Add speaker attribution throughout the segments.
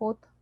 Speaker 1: 4th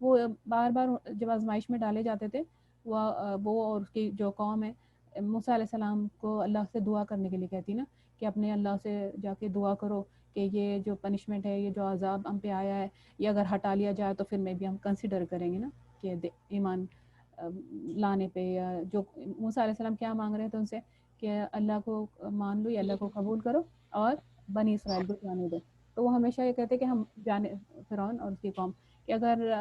Speaker 1: وہ بار بار جب آزمائش میں ڈالے جاتے تھے وہ اور اس کی جو قوم ہے موسیٰ علیہ السلام کو اللہ سے دعا کرنے کے لیے کہتی نا کہ اپنے اللہ سے جا کے دعا کرو کہ یہ جو پنشمنٹ ہے یہ جو عذاب ہم پہ آیا ہے یہ اگر ہٹا لیا جائے تو پھر میں بھی ہم کنسیڈر کریں گے نا کہ ایمان لانے پہ. یا جو موسیٰ علیہ السلام کیا مانگ رہے تھے ان سے کہ اللہ کو مان لو یا اللہ کو قبول کرو اور بنی اسرائیل کو جانے دو. تو وہ ہمیشہ یہ کہتے کہ ہم جانے فرعون اور اس کی قوم کہ اگر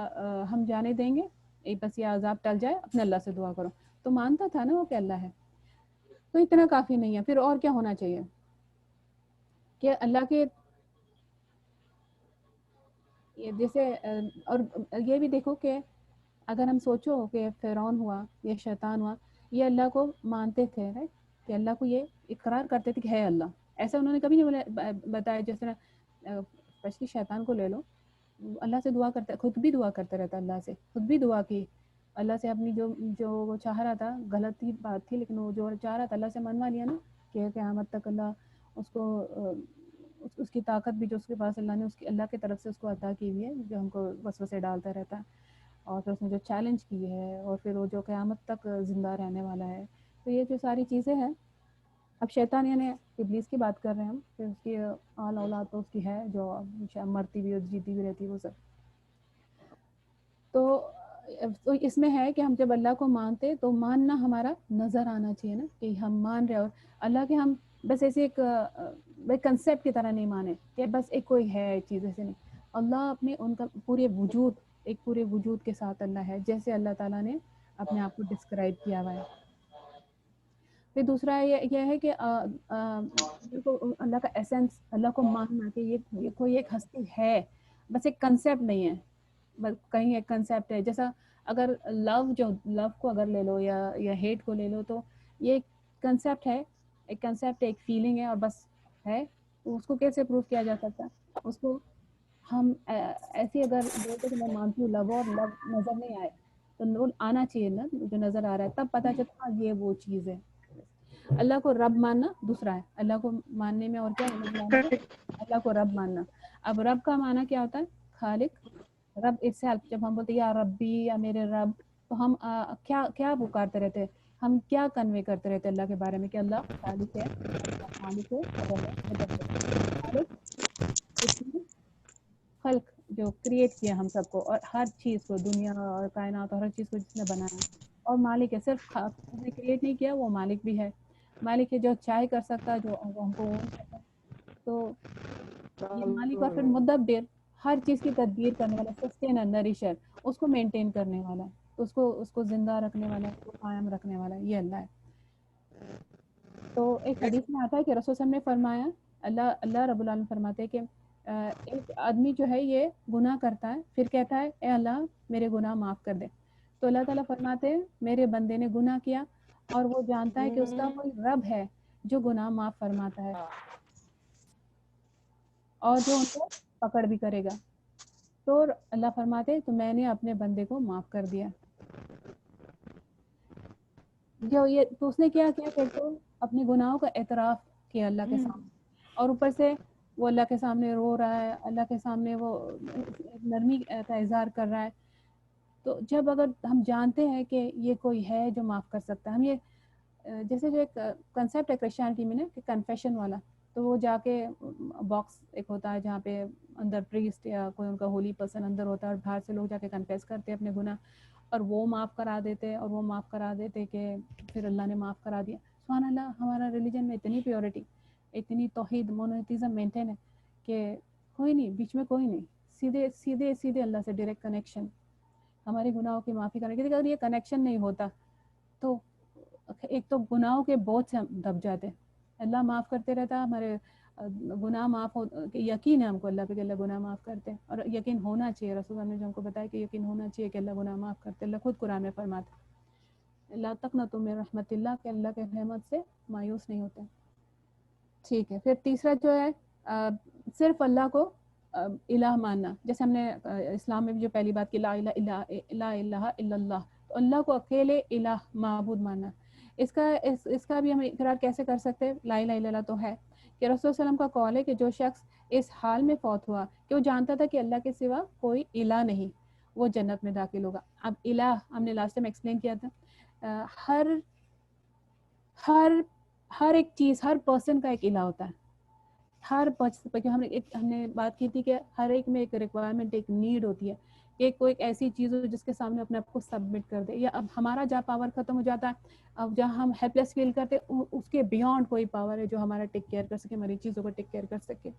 Speaker 1: ہم جانے دیں گے بس یہ عذاب ٹل جائے اپنے اللہ سے دعا کرو. تو مانتا تھا نا وہ کہ اللہ ہے. تو اتنا کافی نہیں ہے, پھر اور کیا ہونا چاہیے کہ اللہ کے جیسے اور یہ بھی دیکھو کہ اگر ہم سوچو کہ فرعون ہوا یا شیطان ہوا یہ اللہ کو مانتے تھے رائٹ کہ اللہ کو یہ اقرار کرتے تھے کہ ہے اللہ. ایسا انہوں نے کبھی نہیں بتایا. جس طرح اسپیشلی شیطان کو لے لو, اللہ سے دعا کرتا, خود بھی دعا کرتا رہتا, اللہ سے خود بھی دعا کی اللہ سے اپنی جو وہ چاہ رہا تھا غلط ہی بات تھی لیکن وہ جو چاہ رہا تھا اللہ سے منوا لیا نا کہ قیامت تک اللہ اس کو اس کی طاقت بھی جو اس کے پاس اللہ نے اس کی اللہ کی طرف سے اس کو عطا کی ہوئی ہے جو ہم کو وسوسے ڈالتا رہتا ہے اور پھر اس نے جو چیلنج کی ہے اور پھر وہ جو قیامت تک زندہ رہنے والا ہے. تو یہ جو ساری چیزیں ہیں اب شیطان یعنی ابلیس کی بات کر رہے ہیں ہم کہ اس کی آل اولاد تو اس کی ہے جو مرتی بھی اور جیتی بھی رہتی وہ سب. تو اس میں ہے کہ ہم جب اللہ کو مانتے تو ماننا ہمارا نظر آنا چاہیے نا کہ ہم مان رہے اور اللہ کے ہم بس ایسے ایک کنسیپٹ کی طرح نہیں مانے کہ بس ایک کوئی ہے چیز ایسے نہیں. اللہ اپنے ان کا پورے وجود ایک پورے وجود کے ساتھ اللہ ہے جیسے اللہ تعالیٰ نے اپنے آپ کو ڈسکرائب کیا ہوا ہے. پھر دوسرا یہ ہے کہ اللہ کا ایسنس اللہ کو ماننا کہ یہ کوئی ایک ہستی ہے بس ایک کنسیپٹ نہیں ہے بس کہیں ایک کنسیپٹ ہے. جیسا اگر لو کو اگر لے لو یا ہیٹ کو لے لو تو یہ ایک کنسیپٹ ہے ایک فیلنگ ہے اور بس ہے. اس کو کیسے پروف کیا جا سکتا ہے؟ اس کو ہم ایسی اگر بولتے کہ میں مانتی ہوں لو اور لو نظر نہیں آئے تو آنا چاہیے نا جو نظر آ رہا ہے تب پتہ چلتا یہ وہ چیز ہے. اللہ کو رب ماننا دوسرا ہے. اللہ کو ماننے میں اور کیا اللہ کو رب ماننا. اب رب کا معنی کیا ہوتا ہے؟ خالق. رب itself جب ہم بولتے یا ربی یا میرے رب تو ہم کیا پکارتے رہتے ہیں, ہم کیا کنوے کرتے رہتے اللہ کے بارے میں کہ اللہ خالق ہے, اللہ مالک ہے, اللہ مدبر. خالق خلق جو کریٹ کیا ہم سب کو اور ہر چیز کو دنیا اور کائنات اور ہر چیز کو جس نے بنایا اور مالک ہے. صرف اس نے کریٹ نہیں کیا, وہ مالک بھی ہے. مالک ہے جو چاہے کر سکتا ہے جو ہم کو اون کرتا. تو یہ مالک اور پھر مدبر ہر چیز کی تدبیر کرنے والا, سسٹینر, نریشر, اس کو مینٹین کرنے والا, اس کو زندہ رکھنے والا, اس کو قائم رکھنے والا, یہ اللہ ہے. تو ایک حدیث میں آتا ہے کہ رسول صلی اللہ علیہ وسلم نے فرمایا, اللہ رب العالمین فرماتے ہیں کہ ایک آدمی جو ہے یہ گناہ کرتا ہے پھر کہتا ہے اے اللہ میرے گناہ معاف کر دے. تو اللہ تعالیٰ فرماتے ہیں میرے بندے نے گناہ کیا اور وہ جانتا ہے کہ اس کا کوئی رب ہے جو گناہ معاف فرماتا ہے اور جو ان کو پکڑ بھی کرے گا. تو اللہ فرماتے تو میں نے اپنے بندے کو معاف کر دیا. تو اس نے کیا کہ اپنے گناہوں کا اعتراف کیا اللہ کے سامنے اور اوپر سے وہ اللہ کے سامنے رو رہا ہے, اللہ کے سامنے وہ نرمی کا اظہار کر رہا ہے. تو جب اگر ہم جانتے ہیں کہ یہ کوئی ہے جو معاف کر سکتا ہے, ہم یہ جیسے جو ایک کنسیپٹ ہے کرسچینٹی میں نا کہ کنفیشن والا, تو وہ جا کے باکس ایک ہوتا ہے جہاں پہ اندر پریسٹ یا کوئی ان کا ہولی پرسن اندر ہوتا ہے اور باہر سے لوگ جا کے کنفیس کرتے ہیں اپنے گناہ اور وہ معاف کرا دیتے کہ پھر اللہ نے معاف کرا دیا. سبحان اللہ, ہمارا ریلیجن میں اتنی پیورٹی, اتنی توحید, مونوتھیزم مینٹین ہے کہ کوئی نہیں, بیچ میں کوئی نہیں, سیدھے اللہ سے ڈائریکٹ کنیکشن, ہمارے گناہوں کی معافی کرنے کے. اگر یہ کنیکشن نہیں ہوتا تو ایک تو گناہوں کے بوجھ سے ہم دب جاتے. اللہ معاف کرتے رہتا, ہمارے گناہ معاف ہو, یقین ہے ہم کو اللہ پہ کہ اللہ گناہ معاف کرتے ہیں اور یقین ہونا چاہیے. رسول اللہ نے جو ہم کو بتایا کہ یقین ہونا چاہیے کہ اللہ گناہ معاف کرتے. اللہ خود قرآن میں فرماتے لا تقنطوا من رحمت اللہ, کہ اللہ کے رحمت سے مایوس نہیں ہوتے. ٹھیک ہے. پھر تیسرا جو ہے صرف اللہ کو الہ ماننا. جیسے ہم نے اسلام میں بھی جو پہلی بات کی لا الہ الا اللہ, تو اللہ کو اکیلے الہ معبود ماننا. اس کا بھی ہم اقرار کیسے کر سکتے ہیں؟ لا الہ الا اللہ تو ہے کہ رسول صلی اللہ علیہ وسلم کا قول ہے کہ جو شخص اس حال میں فوت ہوا کہ وہ جانتا تھا کہ اللہ کے سوا کوئی الہ نہیں, وہ جنت میں داخل ہوگا. اب الہ ہم نے لاسٹ ٹائم ایکسپلین کیا تھا, ہر ایک چیز, ہر پرسن کا ایک الہ ہوتا ہے. ہر ہم نے بات کی تھی کہ ہر ایک میں ایک ریکوائرمنٹ, ایک نیڈ ہوتی ہے کہ کوئی ایک ایسی چیز ہو جس کے سامنے اپنے آپ کو سبمٹ کر دے, یا اب ہمارا جہاں پاور ختم ہو جاتا ہے, اب جہاں ہم ہیلپ لیس فیل کرتے, اس کے بیونڈ کوئی پاور ہے جو ہمارا ٹیک کیئر کر سکے, ہماری چیزوں کو ٹیک کیئر کر سکے.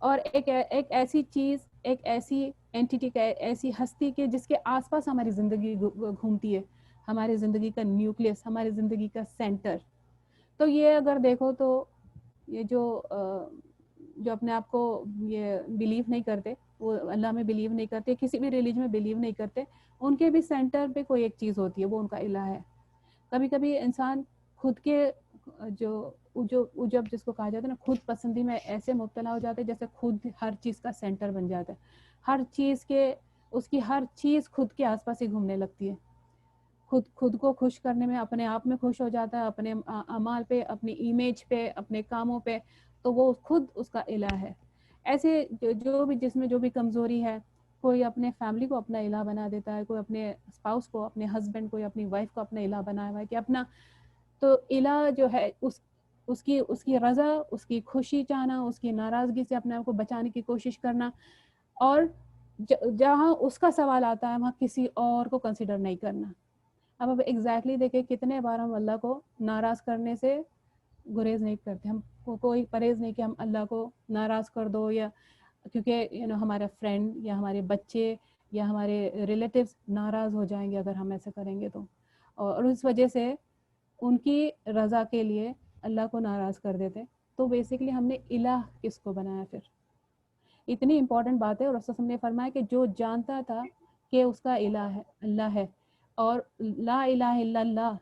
Speaker 1: اور ایک ایسی چیز, ایک ایسی اینٹیٹی, ایسی ہستی کے جس کے آس پاس ہماری زندگی گھومتی ہے, ہماری زندگی کا نیوکلیس, ہماری زندگی کا سینٹر. تو یہ اگر دیکھو تو یہ جو اپنے آپ کو یہ بلیو نہیں کرتے, وہ اللہ میں بلیو نہیں کرتے, کسی بھی ریلیجن میں بلیو نہیں کرتے, ان کے بھی سینٹر پہ کوئی ایک چیز ہوتی ہے, وہ ان کا الہ ہے. کبھی کبھی انسان خود کے جب جس کو کہا جاتا ہے نا خود پسندی میں ایسے مبتلا ہو جاتے ہیں جیسے خود ہر چیز کا سینٹر بن جاتا ہے, ہر چیز کے, اس کی ہر چیز خود کے آس پاس ہی گھومنے لگتی ہے, خود کو خوش کرنے میں, اپنے آپ میں خوش ہو جاتا ہے, اپنے اعمال پہ, اپنی امیج پہ, اپنے کاموں پہ, تو وہ خود اس کا الہ ہے. ایسے جو بھی جس میں جو بھی کمزوری ہے, کوئی اپنے فیملی کو اپنا الہ بنا دیتا ہے, کوئی اپنے اسپاؤس کو, اپنے ہسبینڈ کو یا اپنی وائف کو اپنا الہ بنایا ہوا ہے کہ اپنا, تو الہ جو ہے اس کی رضا, اس کی خوشی چاہنا, اس کی ناراضگی سے اپنے آپ کو بچانے کی کوشش کرنا, اور جہاں اس کا سوال آتا ہے وہاں کسی اور کو کنسیڈر نہیں کرنا. اب ایگزیکٹلی دیکھیں کتنے بار ہم اللہ کو ناراض کرنے سے گریز نہیں کرتے, ہم کوئی پرہیز نہیں کہ ہم اللہ کو ناراض کر دو, یا کیونکہ ہمارا فرینڈ یا ہمارے بچے یا ہمارے ریلیٹیوز ناراض ہو جائیں گے اگر ہم ایسے کریں گے تو, اور اس وجہ سے ان کی رضا کے لیے اللہ کو ناراض کر دیتے. تو بیسیکلی ہم نے الہ کس کو بنایا پھر, اتنی امپورٹنٹ بات ہے. اور رسول نے فرمایا کہ جو جانتا تھا کہ اس کا الہ ہے اللہ ہے, اور لا الہ الا اللہ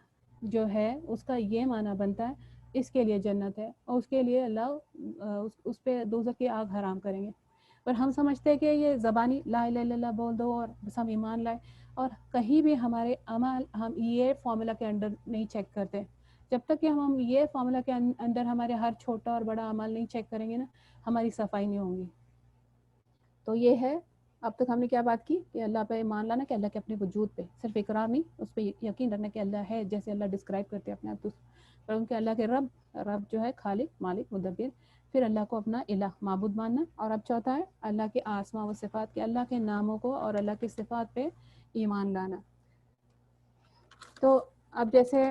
Speaker 1: جو ہے اس کا یہ معنی بنتا ہے اس کے لیے جنت ہے, اور اس کے لیے اللہ اس پہ دوزخ کی آگ حرام کریں گے. پر ہم سمجھتے ہیں کہ یہ زبانی لا الہ الا اللہ بول دو اور بس ہم ایمان لائے, اور کہیں بھی ہمارے عمل ہم یہ فارمولا کے انڈر نہیں چیک کرتے. جب تک کہ ہم یہ فارمولا کے اندر ہمارے ہر چھوٹا اور بڑا عمل نہیں چیک کریں گے نا, ہماری صفائی نہیں ہوں گی. تو یہ ہے, اب تک ہم نے کیا بات کی کہ اللہ پہ ایمان لانا, کہ اللہ کے اپنے وجود پہ صرف اقرار نہیں, اس پہ یقین رکھنا کہ اللہ ہے جیسے اللہ ڈسکرائب کرتے ہیں اپنے آپ, پر ان کے اللہ کے رب جو ہے خالق, مالک, مدبر, پھر اللہ کو اپنا الہ معبود ماننا. اور اب چوتھا ہے اللہ کے اسماء و صفات, کے اللہ کے ناموں کو اور اللہ کی صفات پہ ایمان لانا. تو اب جیسے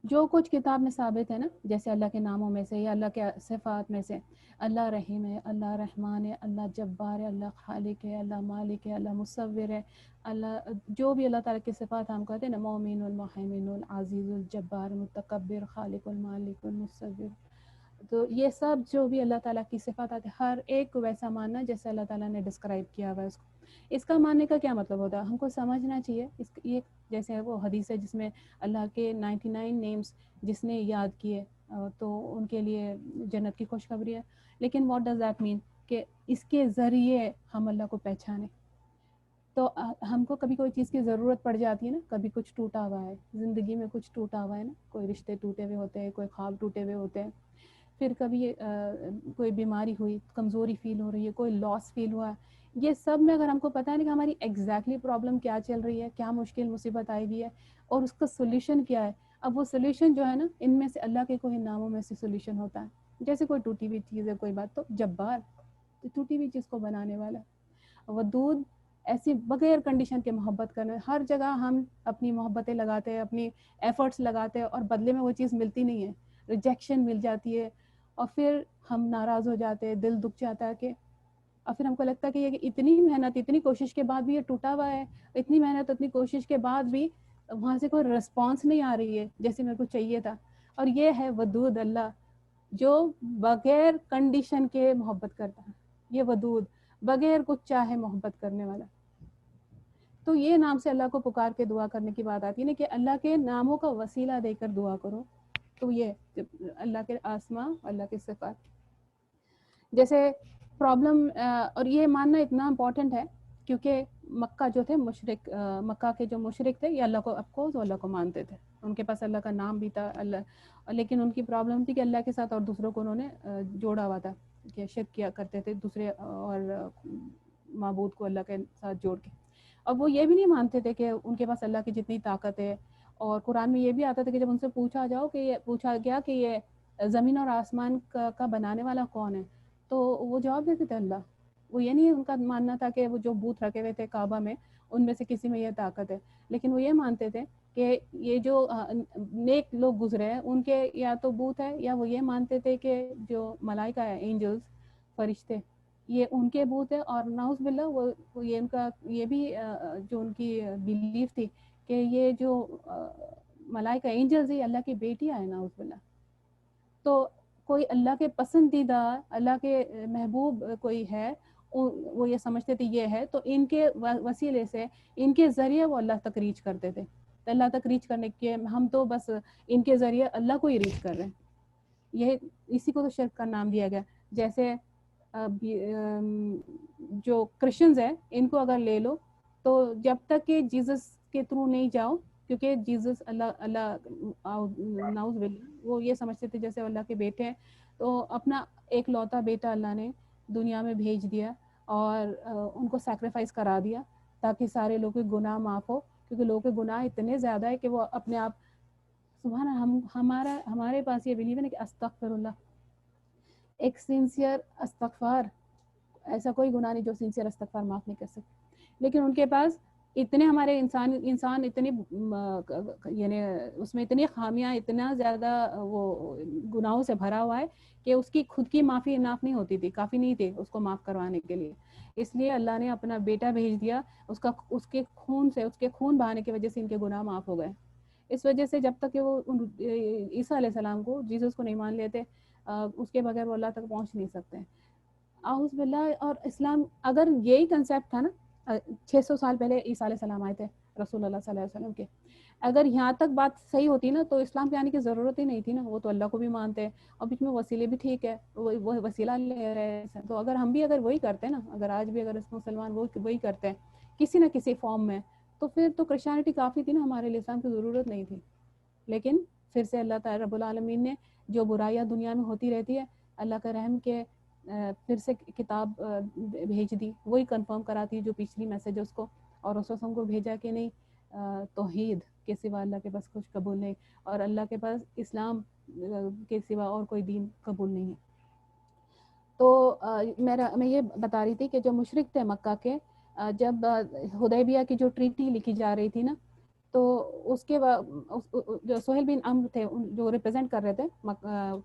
Speaker 1: جو کچھ کتاب میں ثابت ہے نا, جیسے اللہ کے ناموں میں سے یا اللہ کے صفات میں سے, اللہ رحیم ہے, اللہ رحمان ہے, اللہ جبار ہے, اللہ خالق ہے, اللہ مالک ہے, اللہ مصور ہے, اللہ جو بھی اللہ تعالیٰ کی صفات ہم کہتے ہیں نا, مومن, المحیمن, العزیز, الجبار, متکبر, خالق, المالک, المصور, تو یہ سب جو بھی اللہ تعالیٰ کی صفات آتے ہیں, ہر ایک کو ویسا ماننا جیسے اللہ تعالیٰ نے ڈسکرائب کیا ہوا ہے اس کو. اس کا ماننے کا کیا مطلب ہوتا ہے, ہم کو سمجھنا چاہیے یہ جیسے وہ حدیث ہے جس میں اللہ کے 99 نیمز جس نے یاد کیے تو ان کے لیے جنت کی خوشخبری ہے. لیکن واٹ ڈز دیٹ مین, کہ اس کے ذریعے ہم اللہ کو پہچانیں. تو ہم کو کبھی کوئی چیز کی ضرورت پڑ جاتی ہے نا, کبھی کچھ ٹوٹا ہوا ہے زندگی میں, کچھ ٹوٹا ہوا ہے نا, کوئی رشتے ٹوٹے ہوئے ہوتے ہیں, کوئی خواب ٹوٹے ہوئے ہوتے ہیں, پھر کبھی کوئی بیماری ہوئی, کمزوری فیل ہو رہی ہے, کوئی لاس فیل ہوا ہے. یہ سب میں اگر ہم کو پتہ ہے نا کہ ہماری ایگزیکٹلی پرابلم کیا چل رہی ہے, کیا مشکل مصیبت آئی ہوئی ہے, اور اس کا سولوشن کیا ہے, اب وہ سولوشن جو ہے نا, ان میں سے اللہ کے کوئی ناموں میں سے سولوشن ہوتا ہے. جیسے کوئی ٹوٹی ہوئی چیز ہے, کوئی بات, تو جبار, ٹوٹی ہوئی چیز کو بنانے والا. ودود, ایسی بغیر کنڈیشن کے محبت کرنے. ہر جگہ ہم اپنی محبتیں لگاتے ہیں, اپنی ایفرٹس لگاتے ہیں, اور بدلے میں وہ چیز ملتی نہیں ہے, ریجیکشن مل جاتی ہے, اور پھر ہم ناراض ہو جاتے ہیں, دل دکھ جاتا ہے کہ, اور پھر ہم کو لگتا ہے کہ یہ اتنی محنت, اتنی کوشش کے بعد بھی یہ ٹوٹا ہوا ہے, اتنی محنت, اتنی کوشش کے بعد بھی وہاں سے کوئی رسپانس نہیں آ رہی ہے جیسے میرے کو چاہیے تھا. اور یہ ہے ودود اللہ, جو بغیر کنڈیشن کے محبت کرتا ہے. یہ ودود, بغیر کچھ چاہے محبت کرنے والا. تو یہ نام سے اللہ کو پکار کے دعا کرنے کی بات آتی ہے نا, کہ اللہ کے ناموں کا وسیلہ دے کر دعا کرو. تو یہ اللہ کے اسماء, اللہ کے صفات. جیسے پرابلم, اور یہ ماننا اتنا امپورٹنٹ ہے کیونکہ مکہ جو تھے مشرک, مکہ کے جو مشرک تھے یہ اللہ کو افکورس اللہ کو مانتے تھے, ان کے پاس اللہ کا نام بھی تھا اللہ, لیکن ان کی پرابلم تھی کہ اللہ کے ساتھ اور دوسروں کو انہوں نے جوڑا ہوا تھا. کہ شرک کیا کرتے تھے دوسرے اور معبود کو اللہ کے ساتھ جوڑ کے. اور وہ یہ بھی نہیں مانتے تھے کہ ان کے پاس اللہ کی جتنی طاقت ہے. اور قرآن میں یہ بھی آتا تھا کہ جب ان سے پوچھا گیا کہ یہ زمین اور آسمان کا بنانے والا کون ہے, تو وہ جواب دیتے تھے اللہ. وہ یہ نہیں ان کا ماننا تھا کہ وہ جو بت رکھے ہوئے تھے کعبہ میں ان میں سے کسی میں یہ طاقت ہے, لیکن وہ یہ مانتے تھے کہ یہ جو نیک لوگ گزرے ہیں ان کے یا تو بت ہے, یا وہ یہ مانتے تھے کہ جو ملائکہ ہے, اینجلز, فرشتے, یہ ان کے بت ہے. اور نعوذ باللہ وہ یہ ان کا یہ بھی جو ان کی بیلیف تھی کہ یہ جو ملائکہ اینجلز ہی اللہ کی بیٹی آئے, نعوذ باللہ. تو کوئی اللہ کے پسندیدہ, اللہ کے محبوب کوئی ہے, وہ یہ سمجھتے تھے یہ ہے, تو ان کے وسیلے سے ان کے ذریعے وہ اللہ تک ریچ کرتے تھے. تو اللہ تک ریچ کرنے کے ہم تو بس ان کے ذریعے اللہ کو ہی ریچ کر رہے ہیں. یہ اسی کو تو شرک کا نام دیا گیا. جیسے جو کرسچنز ہیں ان کو اگر لے لو تو جب تک کہ جیزس کے تھرو نہیں جاؤ, کیونکہ جیزس اللہ نعوذ باللہ وہ یہ سمجھتے تھے جیسے اللہ کے بیٹے ہیں, تو اپنا ایک لوتا بیٹا اللہ نے دنیا میں بھیج دیا اور ان کو سیکریفائس کرا دیا تاکہ سارے لوگوں کے گناہ معاف ہو, کیونکہ لوگوں کے گناہ اتنے زیادہ ہے کہ وہ اپنے آپ سبحان ہمارے پاس یہ بلیو ہے نا کہ استغفر اللہ, ایک سنسیئر استغفار, ایسا کوئی گناہ نہیں جو سنسیئر استغفار معاف نہیں کر سکتے. لیکن ان کے پاس اتنے ہمارے انسان اتنے یعنی اس میں اتنی خامیاں, اتنا زیادہ وہ گناہوں سے بھرا ہوا ہے کہ اس کی خود کی معافی ناف نہیں ہوتی تھی, کافی نہیں تھی اس کو معاف کروانے کے لیے. اس لیے اللہ نے اپنا بیٹا بھیج دیا, اس کے خون بہانے کی وجہ سے ان کے گناہ معاف ہو گئے. اس وجہ سے جب تک کہ وہ عیسیٰ علیہ السلام کو, جیسس کو نہیں مان لیتے, اس کے بغیر وہ اللہ تک پہنچ نہیں سکتے. اعوذ باللہ. اور اسلام اگر یہی کنسیپٹ تھا نا, 600 سال پہلے عیسیٰ علیہ السلام آئے تھے رسول اللہ صلی اللہ علیہ وسلم کے, اگر یہاں تک بات صحیح ہوتی نا تو اسلام پہ آنے کی ضرورت ہی نہیں تھی نا. وہ تو اللہ کو بھی مانتے ہیں اور بیچ میں وسیلے بھی ٹھیک ہے, وہ وسیلہ لے رہے ہیں. تو اگر ہم بھی اگر وہی کرتے ہیں نا, اگر آج بھی اگر اس مسلمان وہی کرتے ہیں کسی نہ کسی فارم میں, تو پھر تو کرسچینٹی کافی تھی نا, ہمارے لیے اسلام کی ضرورت نہیں تھی. لیکن پھر سے اللہ تعالی رب العالمین نے جو برائیاں دنیا میں ہوتی رہتی ہے, اللہ کا رحم کے پھر سے کتاب بھیج دی, وہی کنفرم کراتی ہے جو پچھلی میسج اس کو, اور رسول کو بھیجا کہ نہیں توحید کے سوا اللہ کے پاس کچھ قبول نہیں, اور اللہ کے پاس اسلام کے سوا اور کوئی دین قبول نہیں ہے. تو میں یہ بتا رہی تھی کہ جو مشرک تھے مکہ کے, جب حدیبیہ کی جو ٹریٹی لکھی جا رہی تھی نا, تو اس کے جو سہیل بن عمرو تھے جو ریپرزینٹ کر رہے تھے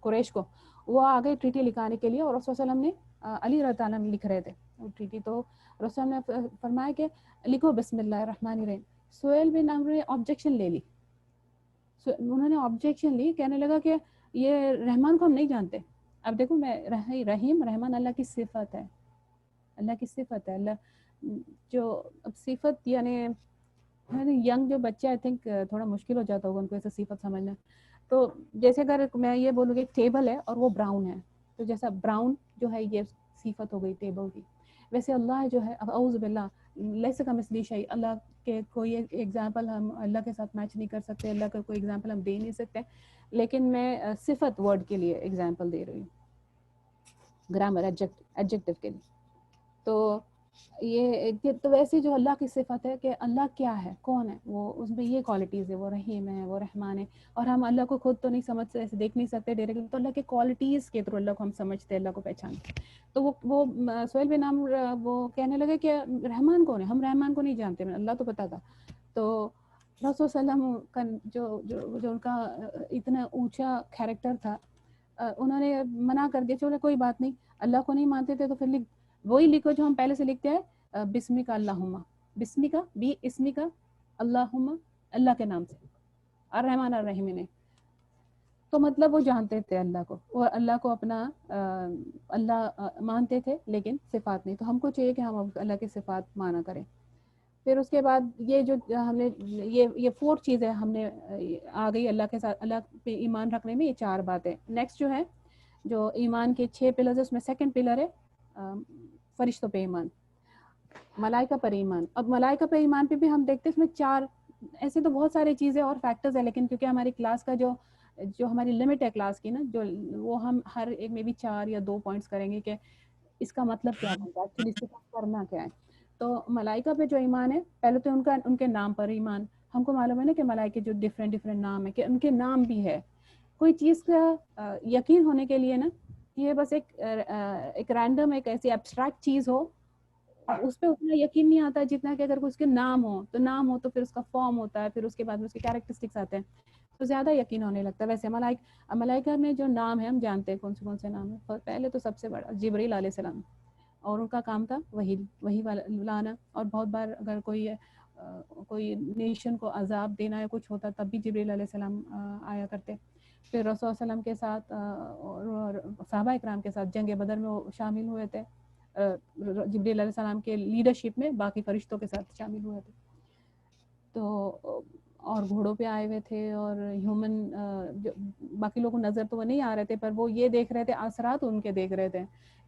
Speaker 1: قریش کو, وہ آگے ٹریٹی لکھانے کے لیے, اور رسول صلی اللہ علیہ وسلم نے علی رضی اللہ عنہ لکھ رہے تھے ٹریٹی. تو رسول نے فرمایا کہ لکھو بسم اللہ الرحمن الرحیم. سہیل بن عمرو نے آبجیکشن لے لی, انہوں نے آبجیکشن لی, کہنے لگا کہ یہ رحمان کو ہم نہیں جانتے. اب دیکھو میں رحیم رحمان اللہ کی صفت ہے, اللہ کی صفت ہے. اللہ جو اب صفت یعنی ینگ جو بچے آئی تھنک تھوڑا مشکل ہو جاتا ہوگا ان کو ایسا صفت سمجھنا. تو جیسے اگر میں یہ بولوں گی ٹیبل ہے اور وہ براؤن ہے, تو جیسا براؤن جو ہے یہ صفت ہو گئی ٹیبل کی, ویسے اللہ جو ہے اعوذ باللہ لیس کمثلی شیء, اللہ کے کوئی ایگزامپل ہم اللہ کے ساتھ میچ نہیں کر سکتے, اللہ کا کوئی ایگزامپل ہم دے نہیں سکتے. لیکن میں صفت ورڈ کے لیے ایگزامپل دے رہی ہوں, گرامر ایڈجیکٹو کے لیے. تو یہ تو ویسے جو اللہ کی صفت ہے کہ اللہ کیا ہے, کون ہے وہ, اس میں یہ کوالٹیز ہے, وہ رحیم ہے, وہ رحمان ہے. اور ہم اللہ کو خود تو نہیں سمجھ ایسے دیکھ نہیں سکتے ڈائریکٹلی, تو اللہ کے کوالٹیز کے تھرو اللہ کو ہم سمجھتے ہیں, اللہ کو پہچانتے. تو وہ سہیل بن عمرو وہ کہنے لگے کہ رحمان کون ہے, ہم رحمان کو نہیں جانتے, اللہ تو پتا تھا. تو رسول صلی اللہ علیہ وسلم کا جو ان کا اتنا اونچا کیریکٹر تھا, انہوں نے منع کر دیا, چلو کوئی بات نہیں, اللہ کو نہیں مانتے تھے تو پھر وہی لکھو جو ہم پہلے سے لکھتے ہیں, بسمی کا اللہم, بسمی کا بھی اسمی کا اللہم, اللہ کے نام سے, الرحمن الرحیم نے. تو مطلب وہ جانتے تھے اللہ کو, اور اللہ کو اپنا اللہ مانتے تھے, لیکن صفات نہیں. تو ہم کو چاہیے کہ ہم اللہ کی صفات مانا کریں. پھر اس کے بعد یہ جو ہم نے یہ 4 چیزیں ہم نے آ گئی اللہ کے ساتھ, اللہ پہ ایمان رکھنے میں یہ 4 باتیں. نیکسٹ جو ہے جو ایمان کے 6 پلرز, اس میں سیکنڈ پلر ہے فرشتوں پہ ایمان, ملائکہ پر ایمان. اب ملائکہ پہ ایمان پہ بھی ہم دیکھتے ہیں اس میں 4 ایسے تو بہت ساری چیزیں اور فیکٹرز ہیں, لیکن کیونکہ ہماری کلاس کا جو جو ہماری لمٹ ہے کلاس کی نا، جو وہ ہم ہر ایک میں بھی 4 یا 2 پوائنٹس کریں گے کہ اس کا مطلب کیا ہوتا ہے، ایکچولی اس کا کرنا کیا ہے. تو ملائکہ پہ جو ایمان ہے، پہلے تو ان کے نام پر ایمان. ہم کو معلوم ہے نا کہ ملائکے جو ڈفرینٹ نام ہے، کہ ان کے نام بھی ہے. کوئی چیز کا یقین ہونے کے لیے نا، یہ بس ایک رینڈم ایک ایسی ایبسٹریکٹ چیز ہو، اس پہ اتنا یقین نہیں آتا جتنا کہ اگر اس کے نام ہو تو نام ہو تو پھر اس کا فارم ہوتا ہے، پھر اس کے بعد اس کے کیریکٹرسٹکس آتے ہیں تو زیادہ یقین ہونے لگتا ہے. ویسے ملائکہ میں جو نام ہے ہم جانتے ہیں کون سے نام ہے. پہلے تو سب سے بڑا جبرائیل علیہ السلام، اور ان کا کام تھا وہی لانا. اور بہت بار اگر کوئی نیشن کو عذاب دینا یا کچھ ہوتا تب بھی جبرائیل علیہ السلام آیا کرتے. پھر رسول صلی اللہ علیہ وسلم کے ساتھ اور صحابہ اکرام کے ساتھ جنگ بدر میں وہ شامل ہوئے تھے، جبرائیل علیہ السلام کے لیڈرشپ میں باقی فرشتوں کے ساتھ شامل ہوئے تھے. تو اور گھوڑوں پہ آئے ہوئے تھے، اور ہیومن باقی لوگوں کو نظر تو وہ نہیں آ رہے تھے، پر وہ یہ دیکھ رہے تھے، اثرات ان کے دیکھ رہے تھے،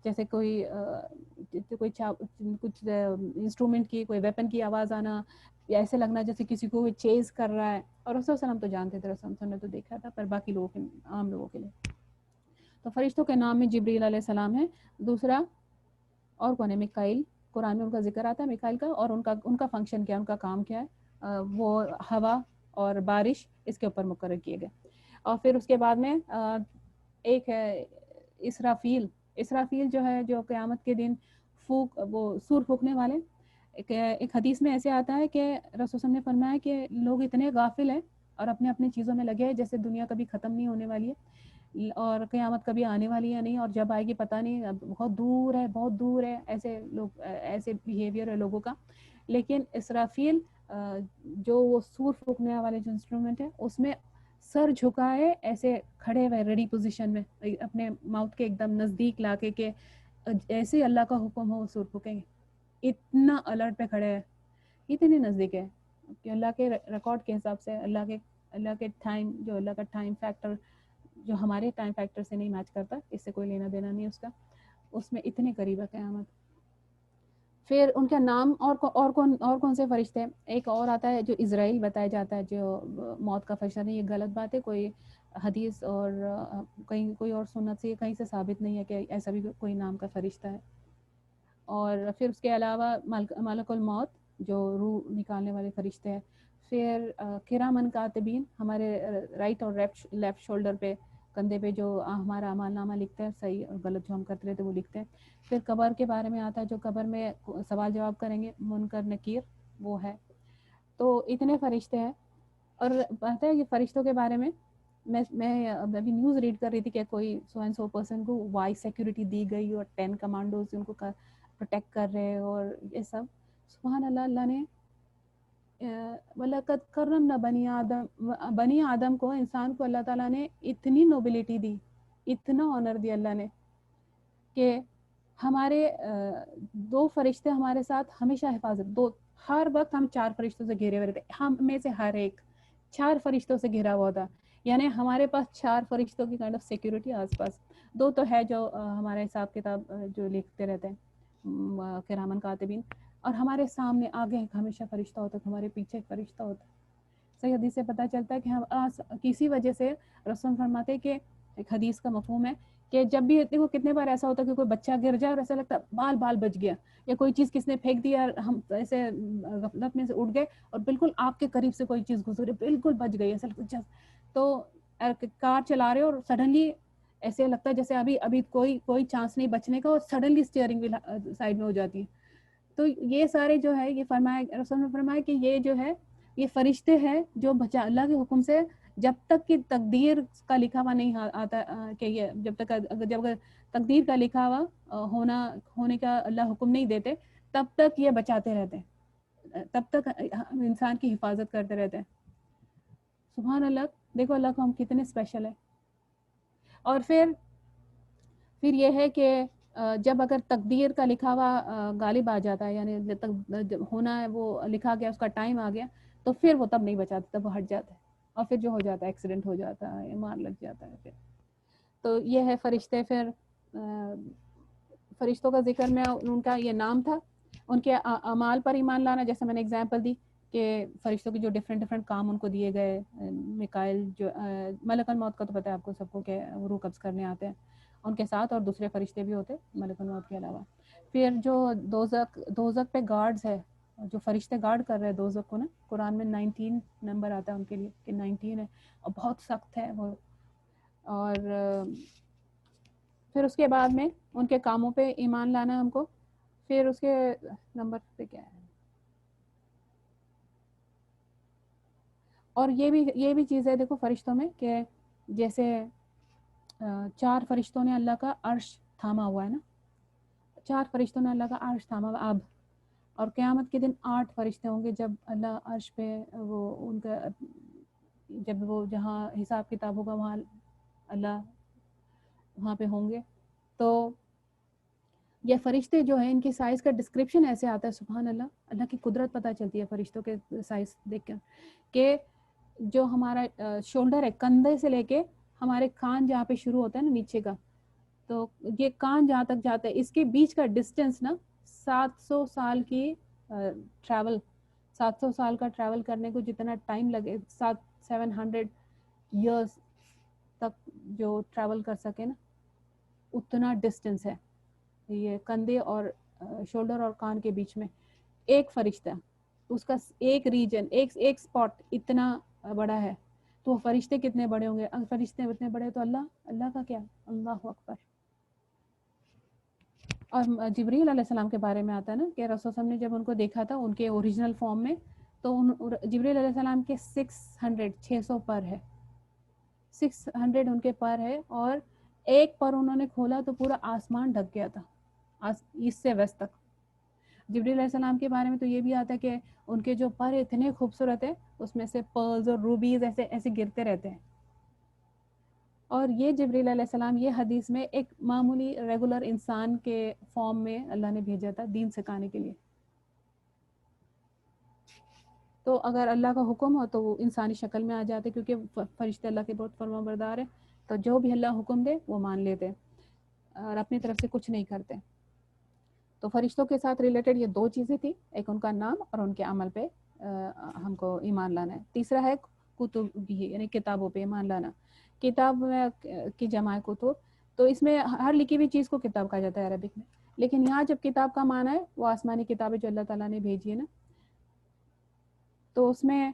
Speaker 1: جیسے کوئی کچھ انسٹرومنٹ کی، کوئی ویپن کی آواز آنا، یا ایسے لگنا جیسے کسی کو چیز کر رہا ہے. اور رسول صلی اللہ علیہ وسلم تو جانتے تھے، رسول صلی اللہ علیہ وسلم نے تو دیکھا تھا، پر باقی لوگوں کے، عام لوگوں کے لیے تو فرشتوں کے نام میں جبرائیل علیہ السلام ہے. دوسرا اور کون ہے؟ میکائیل. قرآن میں ان کا ذکر آتا ہے میکائیل کا، اور ان کا فنکشن کیا ہے، ان کا کام کیا ہے، وہ ہوا اور بارش اس کے اوپر مقرر کیے گئے. اور پھر اس کے بعد میں ایک ہے اسرافیل جو ہے، جو قیامت کے دن وہ سور پھونکنے والے. ایک حدیث میں ایسے آتا ہے کہ رسول صلی اللہ علیہ وسلم نے فرمایا کہ لوگ اتنے غافل ہیں اور اپنے اپنی چیزوں میں لگے ہیں جیسے دنیا کبھی ختم نہیں ہونے والی ہے اور قیامت کبھی آنے والی ہے نہیں، اور جب آئے گی پتہ نہیں، بہت دور ہے. ایسے لوگ، ایسے بیہیویئر ہے لوگوں کا. لیکن اسرافیل جو وہ سور پھونکنے والے جو انسٹرومنٹ ہے، اس میں سر جھکائے ایسے کھڑے ہوئے ریڈی پوزیشن میں، اپنے ماؤتھ کے ایک دم نزدیک لا کے کہ ایسے اللہ کا حکم ہو سور پھونکیں گے. اتنا الرٹ پہ کھڑے ہیں، اتنے نزدیک ہے کہ اللہ کے ریکارڈ کے حساب سے، اللہ کے ٹائم، جو اللہ کا ٹائم فیکٹر جو ہمارے ٹائم فیکٹر سے نہیں میچ کرتا، اس سے کوئی لینا دینا نہیں اس کا، اس میں اتنے قریب ہے قیامت. پھر ان کا نام اور کون سے فرشتے ہیں. ایک اور آتا ہے جو اسرائیل بتایا جاتا ہے، جو موت کا فرشتہ نہیں. یہ غلط بات ہے، کوئی حدیث اور کہیں کوئی اور سنت سے کہیں سے ثابت نہیں ہے کہ ایسا بھی کوئی نام کا فرشتہ ہے. اور پھر اس کے علاوہ ملک الموت جو روح نکالنے والے فرشتے ہیں. پھر کرامن کاتبین، ہمارے رائٹ اور لیفٹ شولڈر پہ، کندھے پہ، جو ہمارا اعمال نامہ لکھتے ہیں، صحیح اور غلط جو ہم کرتے رہتے وہ لکھتے ہیں. پھر قبر کے بارے میں آتا ہے، جو قبر میں سوال جواب کریں گے، منکر نکیر وہ ہے. تو اتنے فرشتے ہیں. اور پتہ ہے یہ فرشتوں کے بارے میں میں ابھی نیوز ریڈ کر رہی تھی کہ کوئی سو اینڈ سو پرسن کو وائی سیکورٹی دی گئی اور 10 کمانڈوز ان کو پروٹیکٹ کر رہے ہیں، اور یہ سب سبحان اللہ. اللہ نے وَلَقَدْ كَرَّمْنَا بنی آدم کو، انسان کو اللہ تعالیٰ نے اتنی نوبلٹی دی، اتنا آنر دیا اللہ نے کہ ہمارے 2 فرشتے ہمارے ساتھ ہمیشہ حفاظت، ہر وقت ہم 4 فرشتوں سے گھرے ہوئے رہتے. ہم میں سے ہر ایک 4 فرشتوں سے گھرا ہوا تھا، یعنی ہمارے پاس 4 فرشتوں کی کائنڈ آف سیکورٹی آس پاس. 2 تو ہے جو ہمارے حساب کتاب جو لکھتے رہتے ہیں، کرامن کاتبین. اور ہمارے سامنے آگے ہمیشہ فرشتہ ہوتا ہے، ہمارے پیچھے فرشتہ ہوتا ہے. صحیح حدیث سے پتہ چلتا ہے کہ ہم کسی وجہ سے، رسول فرماتے ہیں کہ ایک حدیث کا مفہوم ہے کہ جب بھی دیکھو کتنے بار ایسا ہوتا ہے کہ کوئی بچہ گر جائے اور ایسا لگتا ہے بال بچ گیا، یا کوئی چیز کس نے پھینک دیا، ہم ایسے غفلت میں سے اٹھ گئے اور بالکل آپ کے قریب سے کوئی چیز گزری، بالکل بچ گئی، ایسا لگتا ہے. تو کار چلا رہے اور سڈنلی ایسے لگتا ہے جیسے ابھی کوئی چانس نہیں بچنے کا، اور سڈنلی اسٹیئرنگ ویل سائڈ میں ہو جاتی ہے. تو یہ سارے جو ہے، یہ فرمایا، رسول نے فرمایا کہ یہ جو ہے یہ فرشتے ہیں جو اللہ کے حکم سے، جب تک کہ تقدیر کا لکھا ہوا نہیں آتا، کہ یہ جب تقدیر کا لکھا ہوا ہونے کا اللہ حکم نہیں دیتے، تب تک یہ بچاتے رہتے ہیں، تب تک انسان کی حفاظت کرتے رہتے ہیں. سبحان اللہ. دیکھو اللہ کو ہم کتنے اسپیشل ہیں. اور پھر یہ ہے کہ جب اگر تقدیر کا لکھا ہوا غالب آ جاتا ہے، یعنی ہونا ہے وہ لکھا گیا، اس کا ٹائم آ گیا، تو پھر وہ تب نہیں بچاتے، تب وہ ہٹ جاتا ہے، اور پھر جو ہو جاتا ہے ایکسیڈنٹ ہو جاتا ہے، مار لگ جاتا ہے. پھر تو یہ ہے فرشتے. پھر فرشتوں کا ذکر میں ان کا یہ نام تھا. ان کے اعمال پر ایمان لانا، جیسے میں نے اگزامپل دی کہ فرشتوں کے جو ڈفرینٹ کام ان کو دیے گئے. میکائل جو ملک الموت کا تو پتہ ہے آپ کو سب کو کہ وہ روح قبض کرنے آتے ہیں ان کے ساتھ, اور دوسرے فرشتے بھی ہوتے ملک الموت کے علاوہ. پھر جو دوزخ پہ گارڈز ہے, جو فرشتے گارڈ کر رہے ہیں دوزخ کو نا, قرآن میں 19 نمبر آتا ہے ان کے لیے کہ 19 ہے اور بہت سخت ہے وہ. اور پھر اس کے بعد میں ان کے کاموں پہ ایمان لانا ہے ہم کو. پھر اس کے نمبر پہ کیا ہے, اور یہ بھی چیز ہے دیکھو فرشتوں میں کہ جیسے 4 فرشتوں نے اللہ کا عرش تھاما ہوا ہے نا, 4 فرشتوں نے اللہ کا عرش تھاما ہوا اب, اور قیامت کے دن 8 فرشتے ہوں گے جب اللہ عرش پہ وہ ان کا جب وہ جہاں حساب کتاب ہوگا وہاں اللہ وہاں پہ ہوں گے. تو یہ فرشتے جو ہیں ان کی سائز کا ڈسکرپشن ایسے آتا ہے, سبحان اللہ, اللہ کی قدرت پتہ چلتی ہے فرشتوں کے سائز دیکھ کر, کہ جو ہمارا شولڈر ہے کندھے سے لے کے ہمارے کان جہاں پہ شروع ہوتا ہے نا نیچے کا, تو یہ کان جہاں تک جاتا ہے اس کے بیچ کا ڈسٹینس نا 700 سال کی ٹریول, 700 سال کا ٹریول کرنے کو جتنا ٹائم لگے 700 ایئرس تک جو ٹریول کر سکے نا اتنا ڈسٹینس ہے یہ کندھے اور شولڈر اور کان کے بیچ میں. ایک فرشتہ اس کا ایک ریجن ایک اسپاٹ اتنا بڑا ہے, تو فرشتے کتنے بڑے ہوں گے, فرشتے اتنے بڑے تو اللہ کا کیا, اللہ اکبر. اور جبریل علیہ السلام کے بارے میں آتا ہے نا کہ رسول صلی اللہ علیہ وسلم نے جب ان کو دیکھا تھا ان کے اوریجنل فارم میں, تو جبریل علیہ السلام کے 600 پر ہے, 600 ان کے پر ہے, اور ایک پر انہوں نے کھولا تو پورا آسمان ڈھک گیا تھا ایسٹ سے ویسٹ تک. جبریل علیہ السلام کے بارے میں تو یہ بھی آتا ہے کہ ان کے جو پر اتنے خوبصورت ہیں, اس میں سے پرلز اور روبیز ایسے گرتے رہتے ہیں. اور یہ جبریل علیہ السلام یہ حدیث میں ایک معمولی ریگولر انسان کے فارم میں اللہ نے بھیجا تھا دین سکھانے کے لیے. تو اگر اللہ کا حکم ہو تو وہ انسانی شکل میں آ جاتے, کیونکہ فرشتے اللہ کے بہت فرما بردار ہیں, تو جو بھی اللہ حکم دے وہ مان لیتے اور اپنی طرف سے کچھ نہیں کرتے. تو فرشتوں کے ساتھ ریلیٹڈ یہ 2 چیزیں تھی, ایک ان کا نام اور ان کے عمل پہ ہم کو ایمان لانا ہے. تیسرا ہے کتب بھی, یعنی کتابوں پہ ایمان لانا. کتاب کی جمع ہے کتب, تو اس میں ہر لکھی ہوئی چیز کو کتاب کہا جاتا ہے عربک میں, لیکن یہاں جب کتاب کا معنی ہے وہ آسمانی کتابیں جو اللہ تعالیٰ نے بھیجی ہے نا. تو اس میں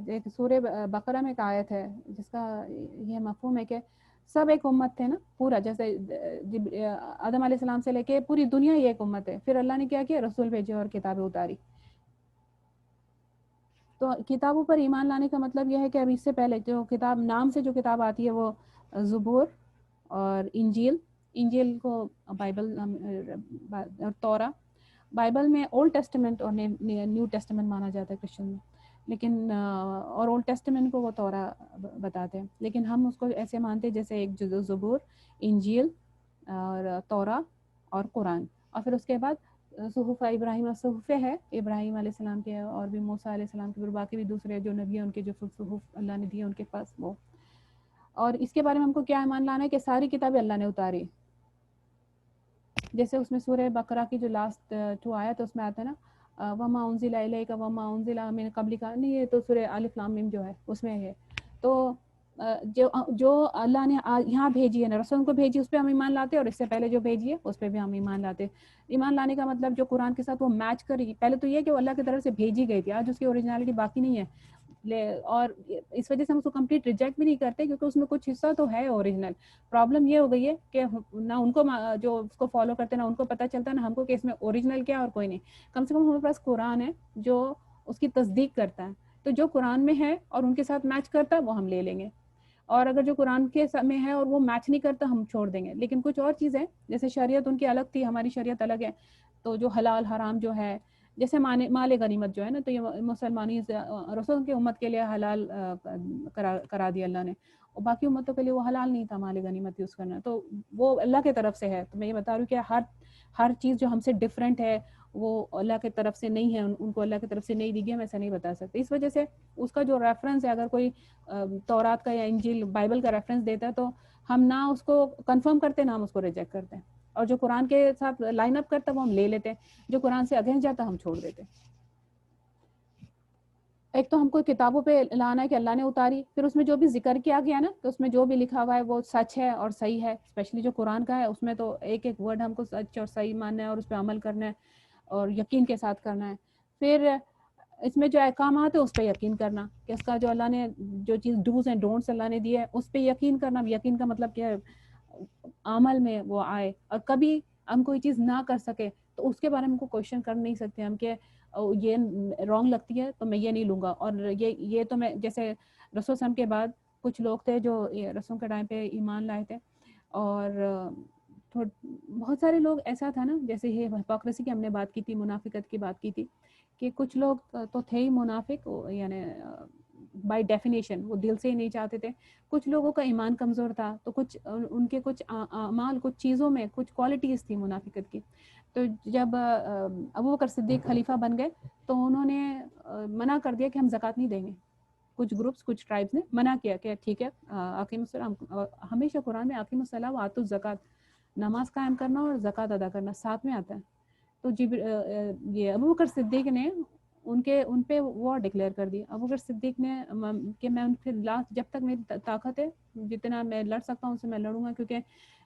Speaker 1: ایک سورہ بقرہ میں ایک آیت ہے جس کا یہ مفہوم ہے کہ سب ایک امت تھے نا پورا, جیسے آدم علیہ السلام سے لے کے پوری دنیا ہی ایک امت ہے. پھر اللہ نے کیا کیا, رسول بھیجے اور کتابیں اتاری. تو کتابوں پر ایمان لانے کا مطلب یہ ہے کہ اب اس سے پہلے جو کتاب نام سے جو کتاب آتی ہے وہ زبور اور انجیل کو بائبل اور تورا. بائبل میں اولڈ ٹیسٹمنٹ اور نیو ٹیسٹمنٹ مانا جاتا ہے کرسچن میں, لیکن اور اولڈ ٹیسٹمنٹ کو وہ تورا بتاتے ہیں, لیکن ہم اس کو ایسے مانتے جیسے ایک زبور, انجیل اور تورا اور قرآن, اور پھر اس کے بعد صحف ابراہیم, صحفے ہے ابراہیم علیہ السلام کے اور بھی موسیٰ علیہ السلام کے, پھر باقی بھی دوسرے جو نبی ہیں ان کے جو صحف اللہ نے دیے ان کے پاس وہ. اور اس کے بارے میں ہم کو کیا ایمان لانا ہے کہ ساری کتابیں اللہ نے اتاری. جیسے اس میں سورہ بقرہ کی جو لاسٹ 2 آیت اس میں آتا ہے نا, وما انزل الیک وما انزل من قبلک, نہیں یہ تو سورہ الف لام میم جو ہے اس میں ہے. تو جو اللہ نے یہاں بھیجی ہے نا, رسول کو بھیجی, اس پہ ہم ایمان لاتے, اور اس سے پہلے جو بھیجی ہے اس پہ بھی ہم ایمان لاتے. ایمان لانے کا مطلب جو قرآن کے ساتھ وہ میچ کرے گی. پہلے تو یہ کہ وہ اللہ کی طرف سے بھیجی گئی تھی, آج اس کی اوریجنلٹی باقی نہیں ہے, اور اس وجہ سے ہم اس کو کمپلیٹ ریجیکٹ بھی نہیں کرتے کیونکہ اس میں کچھ حصہ تو ہے اوریجنل. پرابلم یہ ہو گئی ہے کہ نہ ان کو جو اس کو فالو کرتے ہیں نہ ان کو پتہ چلتا ہے نہ ہم کو کہ اس میں اوریجنل کیا اور کوئی نہیں. کم سے کم ہمارے پاس قرآن ہے جو اس کی تصدیق کرتا ہے, تو جو قرآن میں ہے اور ان کے ساتھ میچ کرتا ہے وہ ہم لے لیں گے, اور اگر جو قرآن کے میں ہے اور وہ میچ نہیں کرتا ہم چھوڑ دیں گے. لیکن کچھ اور چیزیں جیسے شریعت ان کی الگ تھی, ہماری شریعت الگ ہے, تو جو حلال حرام جو ہے, جیسے مال غنیمت جو ہے نا, تو یہ مسلمانی رسول کی امت کے لیے حلال کرا دیا اللہ نے, اور باقی امتوں کے لیے وہ حلال نہیں تھا مال غنیمت یوز کرنا, تو وہ اللہ کی طرف سے ہے. تو میں یہ بتا رہی ہوں کہ ہر چیز جو ہم سے ڈفرینٹ ہے وہ اللہ کی طرف سے نہیں ہے, ان کو اللہ کی طرف سے نہیں دی گئی, ہم ایسا نہیں بتا سکتے. اس وجہ سے اس کا جو ریفرنس ہے, اگر کوئی تورات کا یا انجیل بائبل کا ریفرنس دیتا ہے تو ہم نہ اس کو کنفرم کرتے نہ ہم اس کو ریجیکٹ کرتے ہیں, اور جو قرآن کے ساتھ لائن اپ کرتا ہے وہ ہم لے لیتے ہیں, جو قرآن سے اگینسٹ جاتا ہم چھوڑ دیتے ہیں. ایک تو ہم کو کتابوں پہ لانا ہے کہ اللہ نے اتاری، پھر اس میں جو بھی ذکر کیا گیا نا کہ اس میں جو بھی لکھا ہوا ہے وہ سچ ہے اور صحیح ہے، اسپیشلی جو قرآن کا ہے اس میں تو ایک ایک ورڈ ہم کو سچ اور صحیح ماننا ہے اور اس پہ عمل کرنا ہے اور یقین کے ساتھ کرنا ہے. پھر اس میں جو احکامات ہے اس پہ یقین کرنا کہ اس کا جو اللہ نے جو چیز ڈوز اینڈ ڈونٹس اللہ نے دی ہے اس پہ یقین کرنا. یقین کا مطلب کیا ہے؟ عمل میں وہ آئے، اور کبھی ہم کوئی چیز نہ کر سکے تو اس کے بارے میں ہم کو کوشچن کر نہیں سکتے ہم کہ یہ رانگ لگتی ہے تو میں یہ نہیں لوں گا، اور یہ تو میں جیسے رسول صلی کے بعد کچھ لوگ تھے جو رسول کے ٹائم پہ ایمان لائے تھے، اور بہت سارے لوگ ایسا تھا نا، جیسے یہ ہپوکریسی کی ہم نے بات کی تھی، منافقت کی بات کی تھی کہ کچھ لوگ تو تھے ہی منافق، یعنی بائی ڈیفینیشن وہ دل سے ہی نہیں چاہتے تھے. کچھ لوگوں کا ایمان کمزور تھا تو کچھ ان کے کچھ اعمال، کچھ چیزوں میں کچھ کوالٹیز تھی منافقت کی. تو جب ابوبکر صدیق خلیفہ بن گئے تو انہوں نے منع کر دیا کہ ہم زکوٰۃ نہیں دیں گے. کچھ گروپس، کچھ ٹرائبس نے منع کیا کہ ٹھیک ہے اقیم السلام، ہمیشہ قرآن میں اقیم الصلاۃ و آتوا الزکوٰۃ، نماز قائم کرنا اور زکوٰۃ ادا کرنا ساتھ میں آتا ہے. تو یہ ابوبکر صدیق نے ان پہ وار ڈکلیئر کر دی. ابوبکر صدیق نے کہ میں ان پہ لاسٹ جب تک میری طاقت ہے جتنا میں لڑ سکتا ہوں ان سے میں لڑوں گا، کیونکہ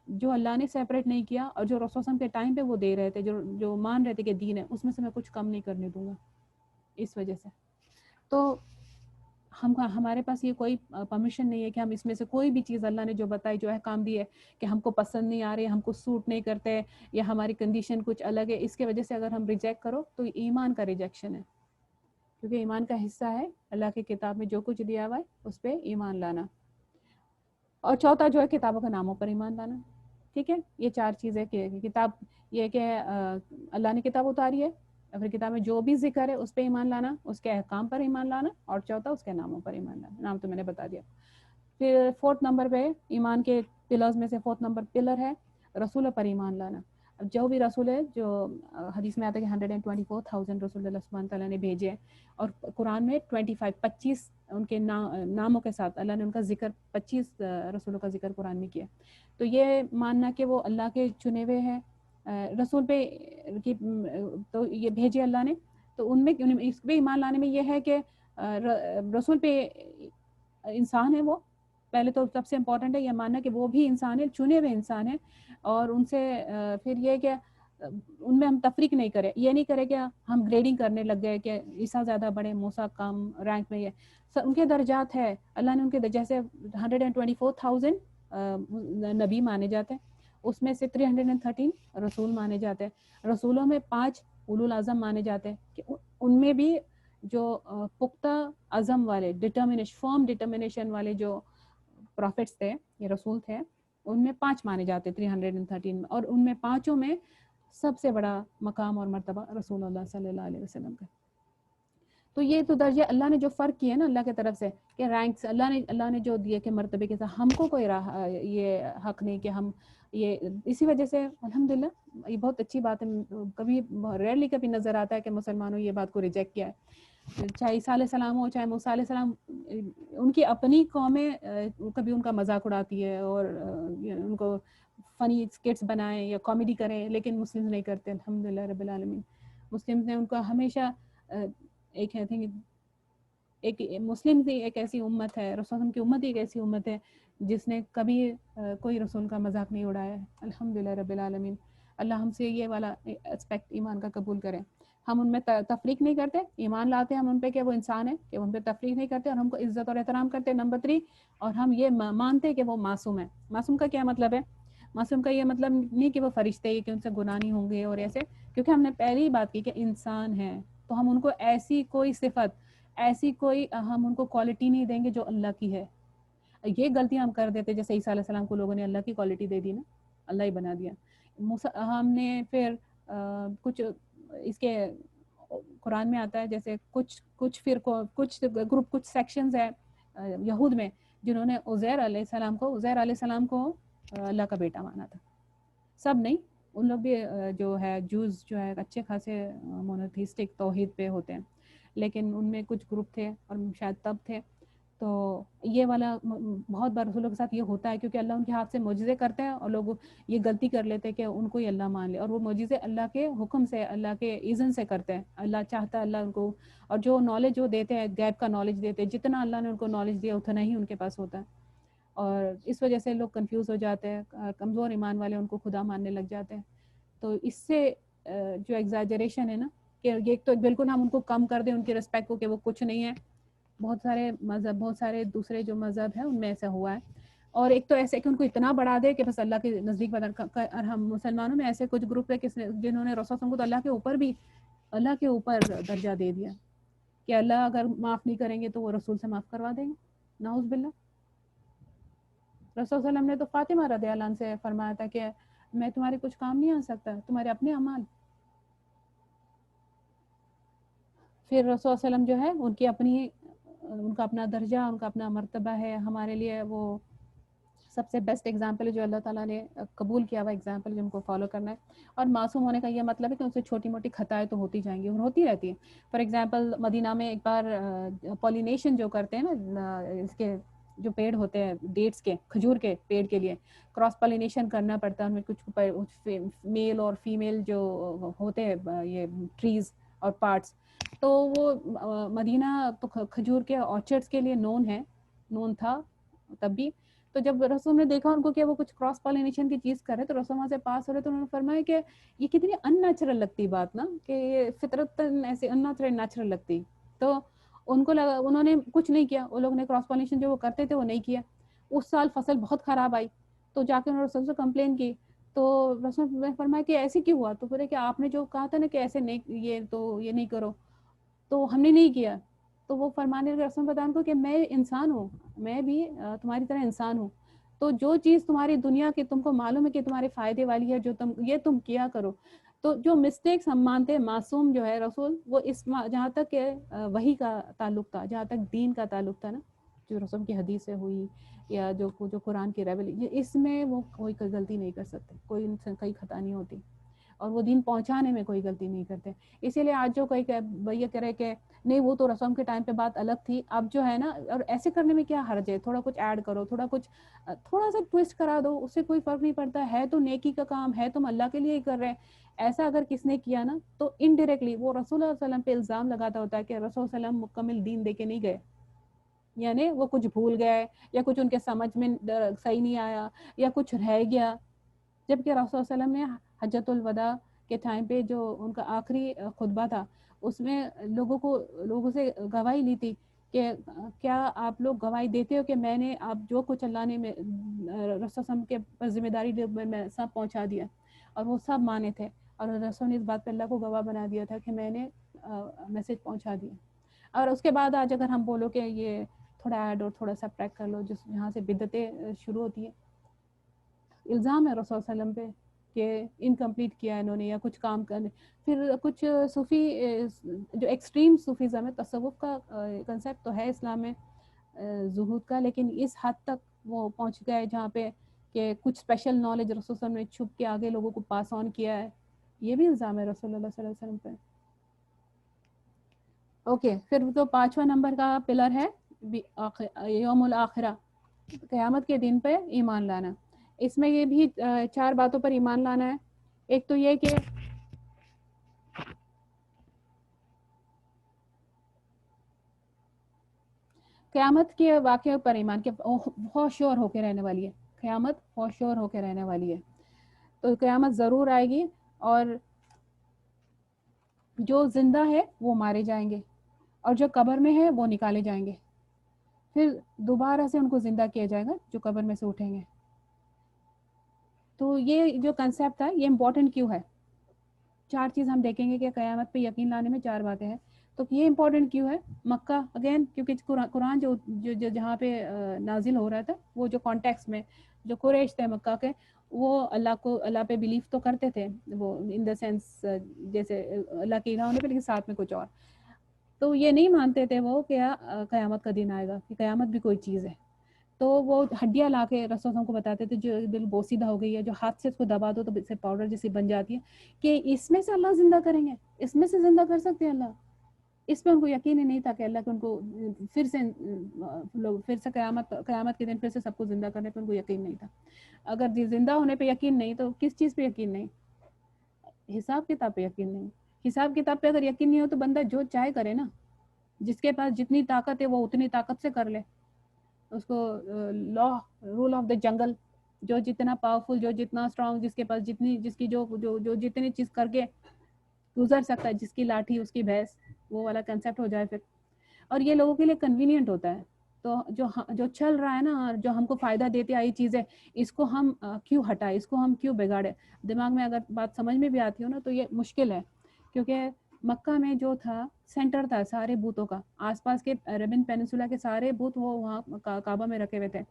Speaker 1: جو اللہ نے سیپریٹ نہیں کیا اور جو رسول صلی اللہ علیہ وسلم کے ٹائم پہ وہ دے رہے تھے، جو مان رہے تھے کہ دین ہے، اس میں سے میں کچھ کم نہیں کرنے دوں گا اس وجہ سے. تو ہمارے پاس یہ کوئی پرمیشن نہیں ہے کہ ہم اس میں سے کوئی بھی چیز اللہ نے جو بتائی، جو احکام دی ہے کہ ہم کو پسند نہیں آ رہے، ہم کو سوٹ نہیں کرتے، یا ہماری کنڈیشن کچھ الگ ہے، اس کے وجہ سے اگر ہم ریجیکٹ کرو تو ایمان کا ریجیکشن ہے. کیونکہ ایمان کا حصہ ہے اللہ کی کتاب میں جو کچھ دیا ہوا ہے اس پہ ایمان لانا. اور چوتھا جو ہے کتابوں کے ناموں پر ایمان لانا. ٹھیک ہے، یہ 4 چیزیں کہ کتاب یہ کہ اللہ نے کتاب اتاری ہے، اور پھر کتاب میں جو بھی ذکر ہے اس پہ ایمان لانا، اس کے احکام پر ایمان لانا، اور چوتھا اس کے ناموں پر ایمان لانا. نام تو میں نے بتا دیا. پھر 4 نمبر پہ ایمان کے پلرز میں سے 4 نمبر پلر ہے رسول پر ایمان لانا. اب جو بھی رسول ہے، جو حدیث میں آتا ہے کہ 124,000 رسول اللہ سبحانہ تعالیٰ نے بھیجے ہیں، اور قرآن میں 25 ان کے ناموں کے ساتھ اللہ نے ان کا ذکر 25 رسولوں کا ذکر قرآن میں کیا. تو یہ ماننا کہ وہ اللہ کے چنے ہوئے ہیں رسول پہ تو یہ بھیجے اللہ نے، تو ان میں اس پہ ایمان لانے میں یہ ہے کہ رسول پہ انسان ہے وہ پہلے تو سب سے امپورٹنٹ ہے یہ ماننا کہ وہ بھی انسان ہے، چنے ہوئے انسان ہے، اور ان سے پھر یہ کہ ان میں ہم تفریق نہیں کریں. یہ نہیں کرے کہ ہم گریڈنگ کرنے لگ گئے کہ عیسیٰ زیادہ بڑے، موسیٰ کم رینک میں. یہ ان کے درجات ہے، اللہ نے ان کے جیسے 124,000 نبی مانے جاتے ہیں، اس میں سے 313 رسول مانے جاتے ہیں. رسولوں میں 5 اولو العزم مانے جاتے ہیں کہ ان میں بھی جو پختہ عزم والے، فرم ڈٹرمنیشن والے جو پروفٹس تھے، یہ رسول تھے، ان میں 5 مانے جاتے 313 اور ان میں 5 میں سب سے بڑا مقام اور مرتبہ رسول اللہ صلی اللہ علیہ وسلم کا. تو یہ تو درجے اللہ نے جو فرق کیے نا اللہ کی طرف سے کہ رینکس اللہ نے جو دیے کہ مرتبے کے ساتھ ہم کو کوئی یہ حق نہیں کہ ہم یہ. اسی وجہ سے الحمدللہ یہ بہت اچھی بات ہے، کبھی ریئرلی کبھی نظر آتا ہے کہ مسلمانوں یہ بات کو ریجیکٹ کیا ہے، چاہے عیسیٰ علیہ السلام ہو چاہے موسیٰ علیہ السلام. ان کی اپنی قومیں کبھی ان کا مذاق اڑاتی ہے اور ان کو فنی اسکٹس بنائیں یا کامیڈی کریں، لیکن مسلم نہیں کرتے الحمدللہ رب العالمین. مسلم نے ان کو ہمیشہ ایک ہے ایک مسلم بھی ایک ایسی امت ہے، رسول کی امت ایک ایسی امت ہے جس نے کبھی کوئی رسول کا مذاق نہیں اڑایا ہے الحمدللہ رب العالمین. اللہ ہم سے یہ والا اسپیکٹ ایمان کا قبول کریں. ہم ان میں تفریق نہیں کرتے، ایمان لاتے ہیں ہم ان پہ کہ وہ انسان ہے، کہ ان پہ تفریق نہیں کرتے، اور ہم کو عزت اور احترام کرتے. نمبر 3، اور ہم یہ مانتے ہیں کہ وہ معصوم ہے. معصوم کا کیا مطلب ہے؟ معصوم کا یہ مطلب نہیں کہ وہ فرشتے ہیں کہ ان سے گناہ نہیں ہوں گے اور ایسے، کیونکہ ہم نے پہلی ہی بات کی کہ انسان ہے، تو ہم ان کو ایسی کوئی صفت، ایسی کوئی ہم ان کو کوالٹی نہیں دیں گے جو اللہ کی ہے. یہ غلطیاں ہم کر دیتے، جیسے عیسیٰ علیہ السلام کو لوگوں نے اللہ کی کوالٹی دے دی نا، اللہ ہی بنا دیا. ہم نے پھر کچھ اس کے قرآن میں آتا ہے جیسے کچھ فرقوں، کچھ گروپ، کچھ سیکشنز ہیں یہود میں جنہوں نے عزیر علیہ السلام کو اللہ کا بیٹا مانا تھا. سب نہیں، ان لوگ بھی جو ہے جوز جو ہے اچھے خاصے مونوتھیسٹک توحید پہ ہوتے ہیں، لیکن ان میں کچھ گروپ تھے اور شاید تب تھے تو یہ والا بہت بار رسولوں کے ساتھ یہ ہوتا ہے، کیونکہ اللہ ان کے ہاتھ سے معجزے کرتے ہیں اور لوگ یہ غلطی کر لیتے ہیں کہ ان کو ہی اللہ مان لے، اور وہ معجزے اللہ کے حکم سے، اللہ کے اذن سے کرتے ہیں، اللہ چاہتا ہے اللہ ان کو، اور جو نالج وہ دیتے ہیں غیب کا نالج دیتے ہیں، جتنا اللہ نے ان کو نالج دیا اتنا ہی ان کے پاس ہوتا ہے، اور اس وجہ سے لوگ کنفیوز ہو جاتے ہیں، کمزور ایمان والے ان کو خدا ماننے لگ جاتے ہیں۔ تو اس سے جو ایگزیجریشن ہے نا، کہ یہ تو بالکل ہم ان کو کم کر دیں ان کی رسپیکٹ کو کہ وہ کچھ نہیں ہے، بہت سارے مذہب، بہت سارے دوسرے جو مذہب ہیں ان میں ایسا ہوا ہے، اور ایک تو ایسے کہ ان کو اتنا بڑھا دے کہ بس اللہ کے نزدیک اور ہم مسلمانوں میں ایسے کچھ گروپ ہے جنہوں نے رسول کو تو اللہ کے اوپر بھی، اللہ کے اوپر درجہ دے دیا کہ اللہ اگر معاف نہیں کریں گے تو وہ رسول سے معاف کروا دیں گے، نعوذ باللہ۔ رسول صلی اللہ علیہ وسلم نے تو فاطمہ رضی اللہ عنہ سے فرمایا تھا کہ میں تمہارے کچھ کام نہیں آ سکتا، تمہارے اپنے اعمال۔ پھر رسول صلی اللہ علیہ وسلم جو ہے ان کی اپنی، ان کا اپنا درجہ، ان کا اپنا مرتبہ ہے، ہمارے لیے وہ سب سے بیسٹ ایگزامپل ہے جو اللہ تعالیٰ نے قبول کیا ہوا ایگزامپل، جن کو فالو کرنا ہے۔ اور معصوم ہونے کا یہ مطلب ہے کہ ان سے چھوٹی موٹی خطائیں تو ہوتی جائیں گی اور ہوتی رہتی ہیں۔ فار ایگزامپل مدینہ میں ایک بار پولینیشن جو کرتے ہیں نا، اس کے جو پیڑ ہوتے ہیں ڈیٹس کے، کھجور کے پیڑ کے لیے کراس پولینیشن کرنا پڑتا ہے، ان میں کچھ میل اور فیمیل جو ہوتے ہیں یہ ٹریز اور پارٹس، تو وہ مدینہ تو کھجور کے آرچرڈس کے لیے نون تھا تب بھی۔ تو جب رسول نے دیکھا ان کو کہ وہ کچھ کراس پالینیشن کی چیز کر رہے تو رسول وہاں سے پاس ہو رہے تو انہوں نے فرمایا کہ یہ کتنی ان نیچرل لگتی بات نا، کہ یہ فطرت ایسے ان نیچرل لگتی۔ تو ان کو لگا، انہوں نے کچھ نہیں کیا، وہ لوگ نے کراس پالینیشن جو وہ کرتے تھے وہ نہیں کیا، اس سال فصل بہت خراب آئی، تو جا کے انہوں نے رسول سے کمپلین کی، تو رسول نے فرمایا کہ ایسے کیوں ہوا، تو بولے کہ آپ نے جو کہا تھا نا کہ ایسے نہیں، یہ نہیں کرو، تو ہم نے نہیں کیا۔ تو وہ فرمانے لگے رسول بدان کو کہ میں انسان ہوں، میں بھی تمہاری طرح انسان ہوں، تو جو چیز تمہاری دنیا کی تم کو معلوم ہے کہ تمہارے فائدے والی ہے، جو تم کیا کرو۔ تو جو مسٹیکس ہم مانتے ہیں، معصوم جو ہے رسول، وہ اس جہاں تک کہ وحی کا تعلق تھا، جہاں تک دین کا تعلق تھا نا، جو رسول کی حدیث سے ہوئی یا جو قرآن کی ریویل، اس میں وہ کوئی غلطی نہیں کر سکتے، کوئی ان سے کوئی خطا نہیں ہوتی، اور وہ دین پہنچانے میں کوئی غلطی نہیں کرتے۔ اسی لیے آج جو کوئی یہ کرے کہ نہیں وہ تو رسول کے ٹائم پہ بات الگ تھی، اب جو ہے نا، اور ایسے کرنے میں کیا حرج ہے، تھوڑا کچھ ایڈ کرو، تھوڑا سا ٹویسٹ کرا دو، اس سے کوئی فرق نہیں پڑتا ہے، تو نیکی کا کام ہے، تم اللہ کے لیے ہی کر رہے ہیں۔ ایسا اگر کس نے کیا نا تو انڈائریکٹلی وہ رسول اللہ صلی اللہ علیہ وسلم پہ الزام لگاتا ہوتا ہے کہ رسول صلی اللہ علیہ وسلم مکمل دین دے کے نہیں گئے، یعنی وہ کچھ بھول گئے، یا کچھ ان کے سمجھ میں صحیح نہیں آیا، یا کچھ رہ گیا، جبکہ رسول صلی اللہ علیہ وسلم نے حجۃ الوداع کے ٹائم پہ جو ان کا آخری خطبہ تھا، اس میں لوگوں سے گواہی لی تھی کہ کیا آپ لوگ گواہی دیتے ہو کہ میں نے آپ جو کچھ اللہ نے رسول وسلم کے ذمہ داری میں سب پہنچا دیا، اور وہ سب مانے تھے، اور رسول نے اس بات پہ اللہ کو گواہ بنا دیا تھا کہ میں نے میسج پہنچا دیا۔ اور اس کے بعد آج اگر ہم بولو کہ یہ تھوڑا ایڈ اور تھوڑا سا پریک کر لو، جس یہاں سے بدعتیں شروع ہوتی ہیں، الزام ہے رسول صلی اللہ علیہ وسلم پہ کہ انکمپلیٹ کیا انہوں نے، یا کچھ کام کرنے۔ پھر کچھ صوفی جو ایکسٹریم صوفیزم ہے، تصوف کا کنسیپٹ تو ہے اسلام میں زہود کا، لیکن اس حد تک وہ پہنچ گئے جہاں پہ کہ کچھ اسپیشل نالج رسول صلی اللہ علیہ وسلم نے چھپ کے آگے لوگوں کو پاس آن کیا ہے، یہ بھی الزام ہے رسول اللہ صلی اللہ علیہ وسلم پہ۔ اوکے، پھر تو 5واں نمبر کا پلر ہے یوم الآخرہ، قیامت کے دن پہ ایمان لانا۔ اس میں یہ بھی 4 باتوں پر ایمان لانا ہے۔ ایک تو یہ کہ قیامت کے واقعے پر ایمان، کہ بہت شور ہو کے رہنے والی ہے، قیامت بہت شور ہو کے رہنے والی ہے، تو قیامت ضرور آئے گی، اور جو زندہ ہے وہ مارے جائیں گے، اور جو قبر میں ہے وہ نکالے جائیں گے، پھر دوبارہ سے ان کو زندہ کیا جائے گا جو قبر میں سے اٹھیں گے۔ تو یہ جو کنسیپٹ ہے یہ امپورٹنٹ کیوں ہے؟ 4 چیز ہم دیکھیں گے کہ قیامت پہ یقین لانے میں 4 باتیں ہیں، تو یہ امپورٹنٹ کیوں ہے؟ مکہ اگین، کیونکہ قرآن جو جہاں پہ نازل ہو رہا تھا، وہ جو کانٹیکس میں جو قریش تھے مکہ کے، وہ اللہ پہ بلیف تو کرتے تھے، وہ ان دا سینس جیسے اللہ کے الہ ہونے پہ، لیکن ساتھ میں کچھ اور، تو یہ نہیں مانتے تھے وہ کہ قیامت کا دن آئے گا، کہ قیامت بھی کوئی چیز ہے۔ تو وہ ہڈیاں لا کے رسول کو بتاتے تھے جو دل بوسیدہ ہو گئی ہے، جو ہاتھ سے اس کو دبا دو تو اسے پاؤڈر جیسی بن جاتی ہے، کہ اس میں سے اللہ زندہ کریں گے، اس میں سے زندہ کر سکتے ہیں اللہ، اس پہ ان کو یقین ہی نہیں تھا کہ اللہ کے ان کو پھر سے قیامت کے دن پھر سے سب کو زندہ کرنے پہ ان کو یقین نہیں تھا. اگر زندہ ہونے پہ یقین نہیں تو کس چیز پہ یقین نہیں؟ حساب کتاب پہ یقین نہیں. حساب کتاب پہ اگر یقین نہیں ہو تو بندہ جو چاہے کرے نا. جس کے پاس جتنی طاقت ہے وہ اتنی طاقت سے کر لے. اس کو لا رول آف دا جنگل, جو جتنا پاورفل, جو جتنا اسٹرانگ, جس کے پاس جس کی جو جتنی چیز کر کے گزر سکتا ہے, جس کی لاٹھی اس کی بھینس, وہ والا کنسیپٹ ہو جائے پھر. اور یہ لوگوں کے لیے کنوینئنٹ ہوتا ہے. تو جو چل رہا ہے نا, اور جو ہم کو فائدہ دیتے آئی چیزیں, اس کو ہم کیوں ہٹائے, اس کو ہم کیوں بگاڑے. دماغ میں اگر بات سمجھ میں بھی آتی ہو نا تو یہ مشکل ہے. کیونکہ مکہ میں جو تھا سینٹر تھا سارے بتوں کا, آس پاس کے عربین پیننسولا کے سارے بت وہ وہاں کعبہ میں رکھے ہوئے تھے.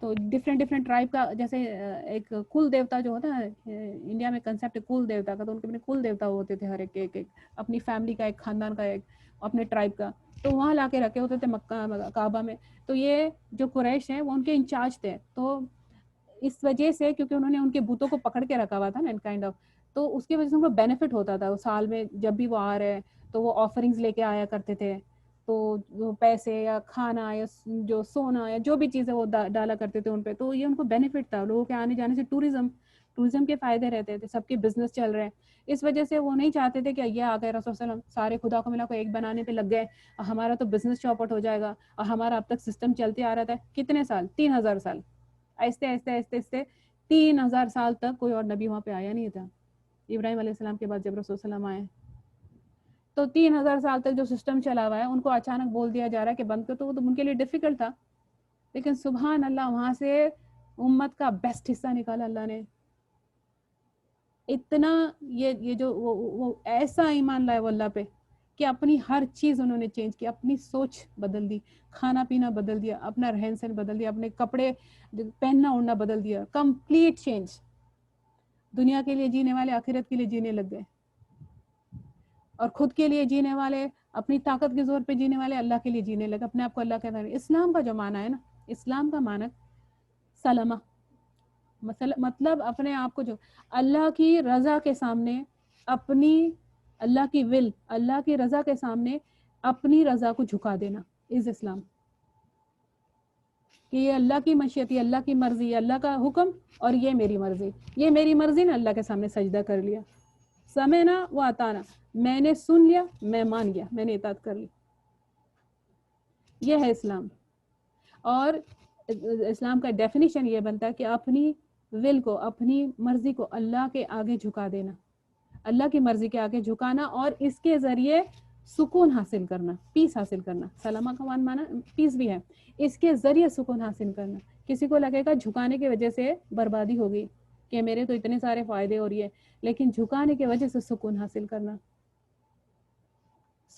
Speaker 1: تو ڈفرینٹ ٹرائب کا, جیسے ایک کل دیوتا جو ہوتا ہے انڈیا میں کنسیپٹ کل دیوتا کا, تو ان کے اپنے کل دیوتا ہوتے تھے, ہر ایک اپنی فیملی کا, ایک خاندان کا, ایک اپنے ٹرائب کا. تو وہاں لا کے رکھے ہوتے تھے مکہ کعبہ میں. تو یہ جو قریش ہیں وہ ان کے انچارج تھے. تو اس وجہ سے کیونکہ انہوں نے ان کے بتوں کو پکڑ کے رکھا ہوا تھا نا کائنڈ آف, تو اس کی وجہ سے ان کو بینیفٹ ہوتا تھا. سال میں جب بھی وہ آ رہے تو وہ آفرنگز لے کے آیا کرتے تھے. تو پیسے یا کھانا یا جو سونا یا جو بھی چیزیں وہ ڈالا کرتے تھے ان پہ, تو یہ ان کو بینیفٹ تھا. لوگوں کے آنے جانے سے ٹورزم کے فائدے رہتے تھے, سب کے بزنس چل رہے ہیں. اس وجہ سے وہ نہیں چاہتے تھے کہ یہ آ گئے رسول صلی اللہ علیہ وسلم سارے خدا کو ملا کو ایک بنانے پہ لگ گئے, ہمارا تو بزنس چوپٹ ہو جائے گا. اور ہمارا اب تک سسٹم چلتے آ رہا تھا کتنے سال, 3000 سال, آہستہ آہستہ 3000 سال تک کوئی اور نبی وہاں پہ آیا نہیں تھا. ابراہیم علیہ السلام کے بعد جب رسول صلی اللہ علیہ وسلم آئے تو 3000 سال تک جو سسٹم چلا ہوا ہے ان کو اچانک بول دیا جا رہا ہے کہ بند کر, تو وہ تو ان کے لیے ڈیفیکلٹ تھا. لیکن سبحان اللہ وہاں سے امت کا بیسٹ حصہ نکالا اللہ نے. اتنا یہ جو وہ ایسا ایمان لائے وہ اللہ پہ کہ اپنی ہر چیز انہوں نے چینج کی, اپنی سوچ بدل دی, کھانا پینا بدل دیا, اپنا رہن سہن بدل دیا, اپنے کپڑے پہننا اوڑھنا بدل دیا, کمپلیٹ چینج. دنیا کے لیے جینے والے آخرت کے لیے جینے لگ گئے, اور خود کے لیے جینے والے, اپنی طاقت کے زور پہ جینے والے اللہ کے لیے جینے لگے, اپنے آپ کو اللہ کہتے ہیں. اسلام کا جو معنی ہے نا, اسلام کا معنی سلمہ, مطلب اپنے آپ کو جو اللہ کی رضا کے سامنے, اپنی اللہ کی ول, اللہ کی رضا کے سامنے اپنی رضا کو جھکا دینا از اسلام. کہ یہ اللہ کی مشیت, یہ اللہ کی مرضی, اللہ کا حکم, اور یہ میری مرضی. یہ میری مرضی نے اللہ کے سامنے سجدہ کر لیا. سمعنا و اطعنا, میں نے سن لیا, میں مان گیا, میں نے اطاعت کر لی. یہ ہے اسلام. اور اسلام کا ڈیفینیشن یہ بنتا ہے کہ اپنی ول کو, اپنی مرضی کو اللہ کے آگے جھکا دینا, اللہ کی مرضی کے آگے جھکانا, اور اس کے ذریعے سکون حاصل کرنا, پیس حاصل کرنا. سلامہ کا معنی پیس بھی ہے, اس کے ذریعے سکون حاصل کرنا. کسی کو لگے گا جھکانے کی وجہ سے بربادی ہوگی کہ میرے تو اتنے سارے فائدے ہو رہی ہے, لیکن جھکانے کی وجہ سے سکون حاصل کرنا.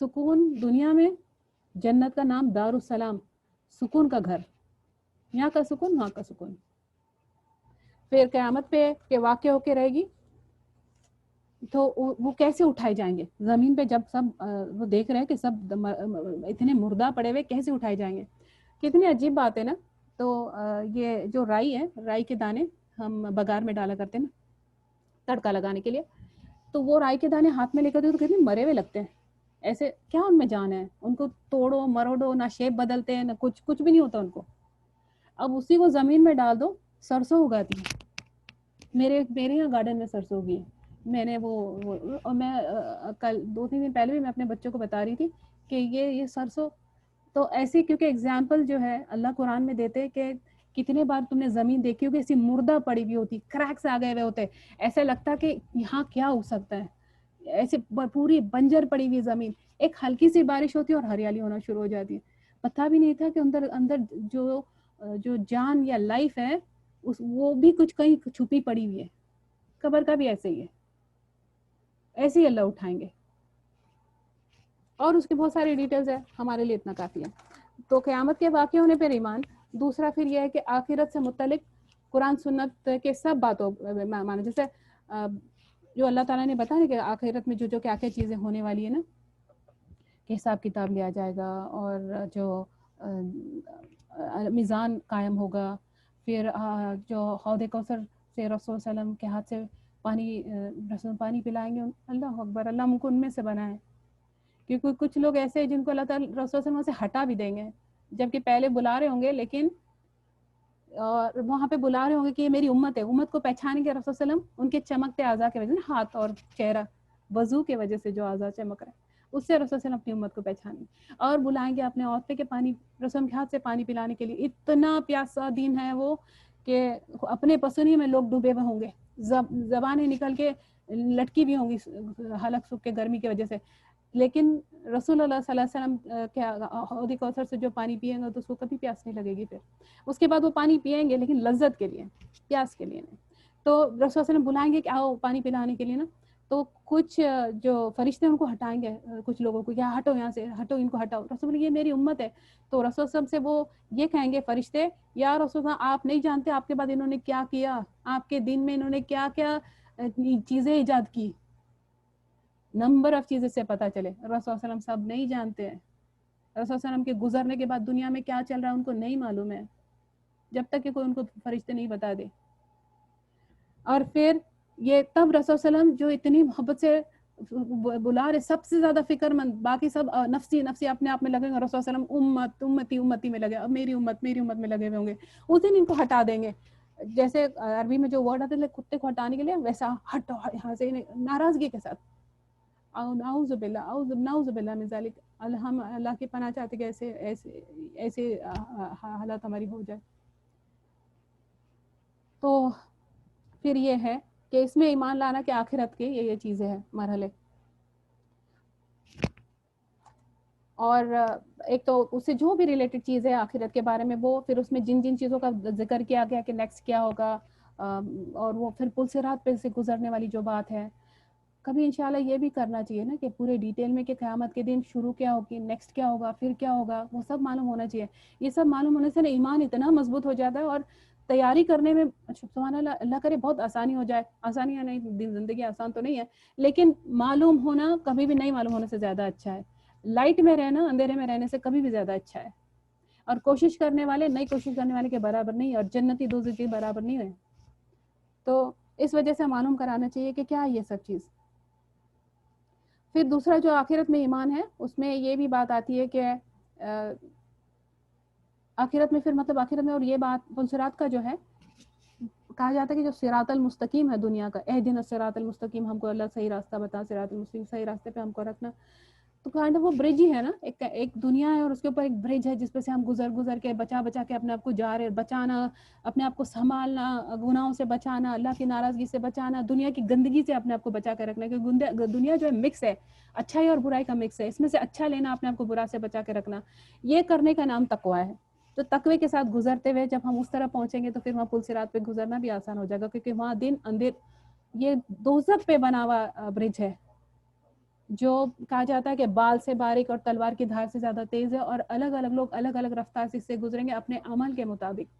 Speaker 1: سکون دنیا میں, جنت کا نام دار السلام, سکون کا گھر, یہاں کا سکون وہاں کا سکون. پھر قیامت پہ کہ واقع ہو کے رہے گی, تو وہ کیسے اٹھائے جائیں گے زمین پہ, جب سب وہ دیکھ رہے ہیں کہ سب اتنے مردہ پڑے ہوئے, کیسے اٹھائے جائیں گے. کتنی عجیب بات ہے نا. تو یہ جو رائی ہے, رائی کے دانے ہم بگار میں ڈالا کرتے ہیں نا تڑکا لگانے کے لیے, تو وہ رائی کے دانے ہاتھ میں لے کر تو کتنے مرے ہوئے لگتے ہیں. ایسے کیا ان میں جان ہے, ان کو توڑو مروڑو, نہ شیپ بدلتے ہیں, نہ کچھ بھی نہیں ہوتا ان کو. اب اسی کو زمین میں ڈال دو, سرسوں اگاتی ہے. میرے یہاں گارڈن میں سرسوں اگی ہے. میں نے اور میں کل 2-3 دن پہلے بھی میں اپنے بچوں کو بتا رہی تھی کہ یہ سرسوں تو ایسی, کیونکہ اگزامپل جو ہے اللہ قرآن میں دیتے کہ کتنے بار تم نے زمین دیکھی ہوگی ایسی مردہ پڑی ہوئی ہوتی, کریکس آ گئے ہوئے ہوتے, ایسے لگتا کہ یہاں کیا ہو سکتا ہے. ایسے پوری بنجر پڑی ہوئی زمین, ایک ہلکی سی بارش ہوتی ہے اور ہریالی ہونا شروع ہو جاتی ہے. پتہ بھی نہیں تھا کہ اندر جو جان یا لائف ہے وہ بھی کچھ کہیں چھپی پڑی ہوئی ہے. قبر کا بھی ایسے ہی ہے, ایسے ہی اللہ اٹھائیں گے. اور اس کی بہت ساری ڈیٹیلز ہے, ہمارے لیے اتنا کافی ہے. تو قیامت کے واقع ہونے پر ایمان. دوسرا پھر یہ ہے کہ آخرت سے متعلق قرآن سنت کے سب باتوں مانے, جیسے جو اللہ تعالیٰ نے بتایا کہ آخرت میں جو کیا کیا چیزیں ہونے والی ہے نا, کہ حساب کتاب لیا جائے گا, اور جو میزان قائم ہوگا, پھر جو حوض کوثر سے رسول صلی اللہ علیہ وسلم کے ہاتھ سے پانی پلائیں گے. اللہ اکبر, اللہ ہم کو ان میں سے بنائے. کیونکہ کچھ لوگ ایسے ہیں جن کو اللہ تعالیٰ رسول صلی اللہ علیہ وسلم سے ہٹا بھی دیں گے، جبکہ پہلے بلا رہے ہوں گے، لیکن وہاں پہ بلا رہے ہوں گے کہ یہ میری امت ہے. امت کو پہچانے کے رسول صلی اللہ علیہ وسلم ان کے چمکتے اعضاء کی وجہ سے، ہاتھ اور چہرہ، وضو کی وجہ سے جو اعضاء چمک رہا ہے اس سے رسول صلی اللہ علیہ وسلم اپنی امت کو پہچانیں گے. اور بلائیں گے اپنے عورتیں کے پانی، رسول کے ہاتھ سے پانی پلانے کے لیے. اتنا پیاسا دین ہے وہ کہ اپنے پسینے میں لوگ ڈوبے ہوئے ہوں گے، زبانیں نکل کے لٹکی بھی ہوں گی حلق سوکھ کے گرمی کی وجہ سے، لیکن رسول اللہ صلی اللہ علیہ وسلم کے حوض کوثر سے جو پانی پیئیں گے تو اس کو کبھی پیاس نہیں لگے گی. پھر اس کے بعد وہ پانی پیئیں گے لیکن لذت کے لیے، پیاس کے لیے نہیں. تو رسول صلی اللہ علیہ وسلم بلائیں گے کہ آؤ پانی پلانے کے لیے نا، تو کچھ جو فرشتے ان کو ہٹائیں گے، کچھ لوگوں کو، یا ہٹو یہاں سے، ہٹو ان کو ہٹاؤ. رسول یہ میری امت ہے. تو رسول صلی اللہ علیہ وسلم سے وہ یہ کہیں گے فرشتے، یا رسول اللہ آپ نہیں جانتے آپ کے بعد انہوں نے کیا کیا، آپ کے دین میں انہوں نے کیا کیا چیزیں ایجاد کی. نمبر آف چیزیں سے پتہ چلے رسول صلی اللہ علیہ وسلم سب نہیں جانتے ہیں. رسول صلی اللہ علیہ وسلم کے گزرنے کے بعد دنیا میں کیا چل رہا ہے ان کو نہیں معلوم ہے، جب تک کہ کوئی ان کو فرشتے نہیں بتا دے. اور پھر یہ تب رسول صلی اللہ علیہ وسلم جو اتنی محبت سے بلا رہے، سب سے زیادہ فکر مند، باقی سب نفسی نفسی اپنے آپ میں لگے گا، رسول صلی اللہ علیہ وسلم امت امتی امتی میں لگے، اب میری امت میں لگے ہوئے ہوں گے. اس دن ان کو ہٹا دیں گے. جیسے عربی میں جو ورڈ آتے ہیں کتے کو ہٹانے کے لیے، ویسا ہٹو یہاں سے، ناراضگی کے ساتھ. نعوذ باللہ من ذالک. ہم اللہ کی پناہ چاہتے کہ ایسے ایسے ایسے حالات ہماری ہو جائے. تو پھر یہ ہے کہ اس میں ایمان لانا کہ آخرت کے یہ چیزیں ہیں، مرحلے. اور ایک تو اس سے جو بھی ریلیٹڈ چیز ہے آخرت کے بارے میں، وہ پھر اس میں جن جن چیزوں کا ذکر کیا گیا کہ نیکسٹ کیا ہوگا، اور وہ پھر پل صراط پہ سے گزرنے والی جو بات ہے. کبھی انشاءاللہ یہ بھی کرنا چاہیے نا کہ پورے ڈیٹیل میں کہ قیامت کے دن شروع کیا ہوگی، نیکسٹ کیا ہوگا، پھر کیا ہوگا، وہ سب معلوم ہونا چاہیے. یہ سب معلوم ہونے سے نا ایمان اتنا مضبوط ہو جاتا ہے، اور تیاری کرنے میں سبحان اللہ، اللہ کرے بہت آسانی ہو جائے. آسانیاں نہیں، زندگی آسان تو نہیں ہے، لیکن معلوم ہونا کبھی بھی نہیں معلوم ہونے سے زیادہ اچھا ہے. لائٹ میں رہنا اندھیرے میں رہنے سے کبھی بھی زیادہ اچھا ہے. اور کوشش کرنے والے نئی کوشش کرنے والے کے برابر نہیں، اور جنتی دوزخی برابر نہیں ہے. تو اس وجہ سے معلوم کرانا چاہیے کہ کیا یہ سب چیز. پھر دوسرا جو آخرت میں ایمان ہے، اس میں یہ بھی بات آتی ہے کہ آخرت میں، پھر مطلب آخرت میں، اور یہ بات پل صراط کا جو ہے، کہا جاتا ہے کہ جو صراط المستقیم ہے دنیا کا، اہدنا الصراط المستقیم، ہم کو اللہ صحیح راستہ بتا، صراط المستقیم، صحیح راستے پہ ہم کو رکھنا. تو کائنڈ وہ برج ہی ہے نا، ایک دنیا ہے اور اس کے اوپر ایک برج ہے جس پہ سے ہم گزر کے بچا کے اپنے آپ کو جا رہے، بچانا اپنے آپ کو، سنبھالنا، گناہوں سے بچانا، اللہ کی ناراضگی سے بچانا، دنیا کی گندگی سے اپنے آپ کو بچا کے رکھنا. کہ دنیا جو ہے مکس ہے، اچھائی اور برائی کا مکس ہے، اس میں سے اچھا لینا، اپنے آپ کو برا سے بچا کے رکھنا. یہ کرنے کا نام تقویٰ ہے. تو تقوی کے ساتھ گزرتے ہوئے جب ہم اس طرح پہنچیں گے تو پھر وہاں پل صراط پہ گزرنا بھی آسان ہو جائے گا، کیونکہ وہاں دن اندھیر، یہ دوزخ پہ بنا ہوا برج ہے جو کہا جاتا ہے کہ بال سے باریک اور تلوار کی دھار سے زیادہ تیز ہے، اور الگ الگ لوگ الگ الگ رفتار سے اس سے گزریں گے اپنے عمل کے مطابق.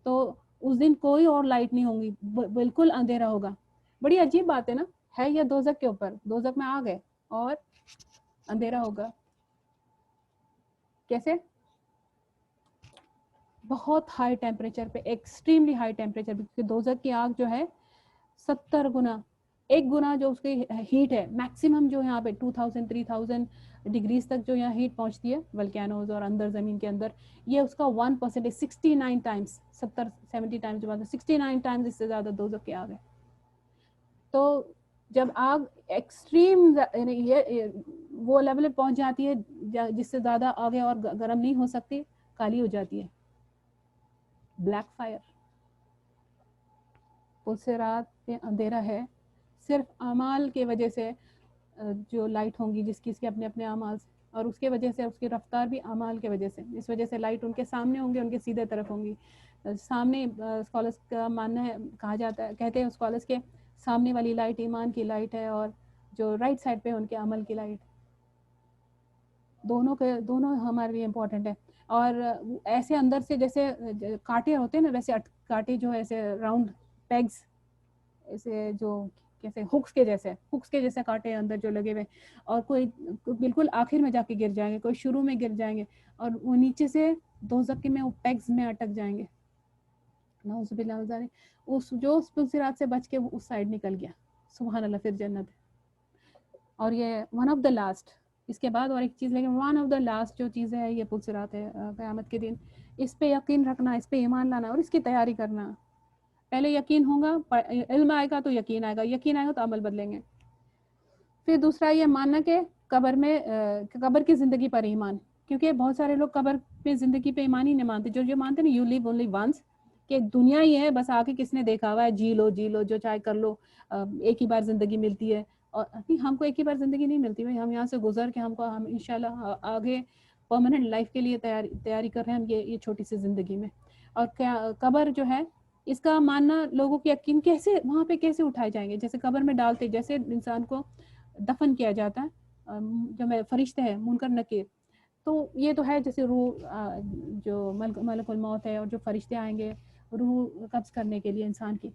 Speaker 1: تو اس دن کوئی اور لائٹ نہیں ہوں گی، بالکل اندھیرا ہوگا. بڑی عجیب بات ہے نا، ہے یہ دوزخ کے اوپر، دوزخ میں آ گئے اور اندھیرا ہوگا. کیسے؟ بہت ہائی ٹیمپریچر پہ، ایکسٹریملی ہائی ٹیمپریچر پہ، کیونکہ دوزخ کی آگ جو ہے 70 گنا، ایک گنا جو اس کی ہیٹ ہے میکسیمم، جو یہاں پہ 2000 3000 ڈگریز تک جو یہاں ہیٹ پہنچتی ہے والکینوز اور اندر زمین کے اندر، یہ اس کا 1% 69 ٹائمز، 70 ٹائمز جو بات ہے، 69 ٹائمز اس سے زیادہ دوزخ کی آگ ہے. تو جب آگ ایکسٹریم یہ وہ لیول پہ پہنچ جاتی ہے جس سے زیادہ آگے اور گرم نہیں ہو سکتی، کالی ہو جاتی ہے، بلیک فائر. پل صراط پہ اندھیرا ہے صرف اعمال کی وجہ سے، جو لائٹ ہوں گی جس کی اس کے اپنے اپنے اعمال سے، اور اس کی وجہ سے اس کی رفتار بھی اعمال کی وجہ سے، اس وجہ سے لائٹ ان کے سامنے ہوں گی، ان کے سیدھے طرف ہوں گی. سامنے اسکالرس کا ماننا ہے، کہا جاتا ہے، کہتے ہیں اسکالرس کے سامنے والی لائٹ ایمان کی لائٹ ہے، اور جو رائٹ سائڈ پہ ان کے عمل کی لائٹ. دونوں ہمارے لیے امپورٹنٹ ہے. اور ایسے اندر سے جیسے کانٹے ہوتے ہیں نا، ویسے کانٹے جو ایسے راؤنڈ پیگز، ایسے جو کیسے ہکس کے جیسے کانٹے اندر جو لگے ہوئے، اور کوئی بالکل آخر میں جا کے گر جائیں گے، کوئی شروع میں گر جائیں گے، اور وہ نیچے سے دوزخ میں وہ پیگز میں اٹک جائیں گے. نعوذ باللہ من ذالک. اس جو پل صراط سے بچ کے وہ اس سائڈ نکل گیا، سبحان اللہ، پھر جنت ہے. اور یہ ون آف دا لاسٹ اس کے بعد اور ایک چیز، لیکن ون آف دا لاسٹ جو چیز ہے یہ پلسرات ہے قیامت کے دن. اس پہ یقین رکھنا، اس پہ ایمان لانا اور اس کی تیاری کرنا. پہلے یقین ہوگا، علم آئے گا تو یقین آئے گا، یقین آئے گا تو عمل بدلیں گے. پھر دوسرا یہ ماننا کہ قبر میں قبر کی زندگی پر ایمان، کیونکہ بہت سارے لوگ قبر پہ زندگی پہ ایمان ہی نہیں مانتے. جو مانتے نا یو لیو اونلی ونس، کہ دنیا ہی ہے بس، آگے کس نے دیکھا ہوا ہے، جی لو جی لو جو چاہے کر لو، ایک ہی بار زندگی ملتی ہے. اور نہیں، ہم کو ایک ہی بار زندگی نہیں ملتی بھائی، ہم یہاں سے گزر کے ہم انشاءاللہ آگے پرماننٹ لائف کے لیے تیاری کر رہے ہیں ہم یہ چھوٹی سی زندگی میں. اور قبر جو ہے اس کا ماننا لوگوں کی یقین، کیسے وہاں پہ کیسے اٹھائے جائیں گے. جیسے قبر میں ڈالتے، جیسے انسان کو دفن کیا جاتا ہے جو فرشتے ہیں منکر نکیر، تو یہ تو ہے جیسے روح جو ملک الموت ہے اور جو فرشتے آئیں گے روح قبض کرنے کے لیے انسان کی.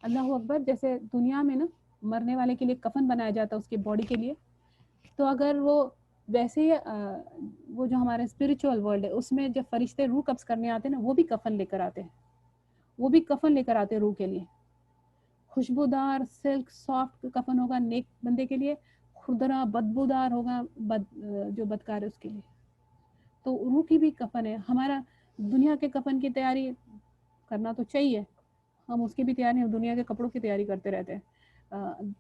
Speaker 1: اللہ اکبر. جیسے دنیا میں نا مرنے والے کے لیے کفن بنایا جاتا ہے اس کی باڈی کے لیے، تو اگر وہ ویسے ہی وہ جو ہمارا اسپرچول ورلڈ ہے اس میں جب فرشتے روح قبض کرنے آتے ہیں نا، وہ بھی کفن لے کر آتے ہیں، وہ بھی کفن لے کر آتے ہیں روح کے لیے. خوشبودار سلک سافٹ کفن ہوگا نیک بندے کے لیے، خردرا بدبودار ہوگا جو بدکار ہے اس کے لیے. تو روح کی بھی کفن ہے. ہمارا دنیا کے کفن کی تیاری کرنا تو چاہیے، ہم اس کی بھی تیاری، ہم دنیا کے کپڑوں کی تیاری کرتے رہتے ہیں،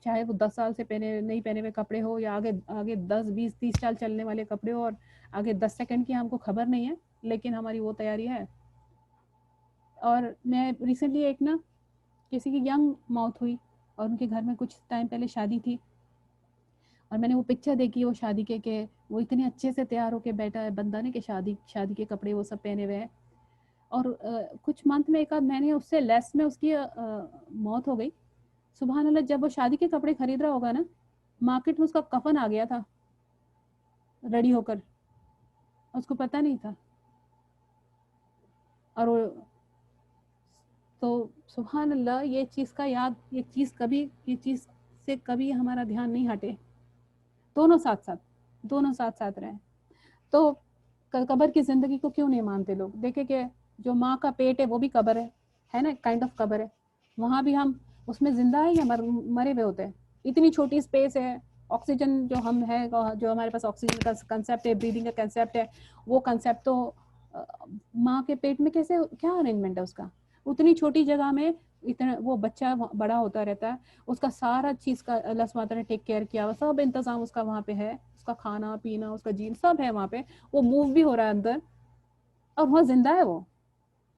Speaker 1: چاہے وہ 10 سال سے نہیں پہنے ہوئے کپڑے ہو، یا آگے 10 20 30 سال چلنے والے کپڑے ہو، اور آگے 10 سیکنڈ کی ہم کو خبر نہیں ہے، لیکن ہماری وہ تیاری ہے. اور میں ریسنٹلی ایک نا کسی کی ینگ موت ہوئی اور ان کے گھر میں کچھ ٹائم پہلے شادی تھی، اور میں نے وہ پکچر دیکھی وہ شادی کے کہ وہ اتنے اچھے سے تیار ہو کے بیٹھا ہے بندہ نے، کہ شادی کے کپڑے وہ سب پہنے ہوئے ہیں. اور کچھ منتھ میں ایک آدھ مہینے اس سے لیس میں اس کی موت ہو گئی. سبحان اللہ. جب وہ شادی کے کپڑے خرید رہا ہوگا نا، مارکیٹ میں اس کا کفن آ گیا تھا ریڈی ہو کر، اس کو پتہ نہیں تھا. اور تو سبحان اللہ، یہ چیز سے کبھی ہمارا دھیان نہیں ہٹے، دونوں ساتھ ساتھ رہیں. تو قبر کی زندگی کو کیوں نہیں مانتے لوگ؟ دیکھیں کہ جو ماں کا پیٹ ہے وہ بھی قبر ہے نا، کائنڈ آف قبر ہے. وہاں بھی ہم اس میں زندہ ہے یا مرے ہوئے ہوتے ہیں. اتنی چھوٹی اسپیس ہے، آکسیجن جو ہم ہے، جو ہمارے پاس آکسیجن کا کنسیپٹ ہے، بریدنگ کا کنسیپٹ ہے، وہ کنسیپٹ تو ماں کے پیٹ میں کیسے، کیا ارینجمنٹ ہے اس کا؟ اتنی چھوٹی جگہ میں اتنا وہ بچہ بڑا ہوتا رہتا ہے، اس کا سارا چیز کا اللہ سبحانہ وتعالیٰ نے ٹیک کیئر کیا ہوا، سب انتظام اس کا وہاں پہ ہے، اس کا کھانا پینا، اس کا جین سب ہے وہاں پہ، وہ موو بھی ہو رہا ہے اندر، اور وہاں زندہ ہے وہ.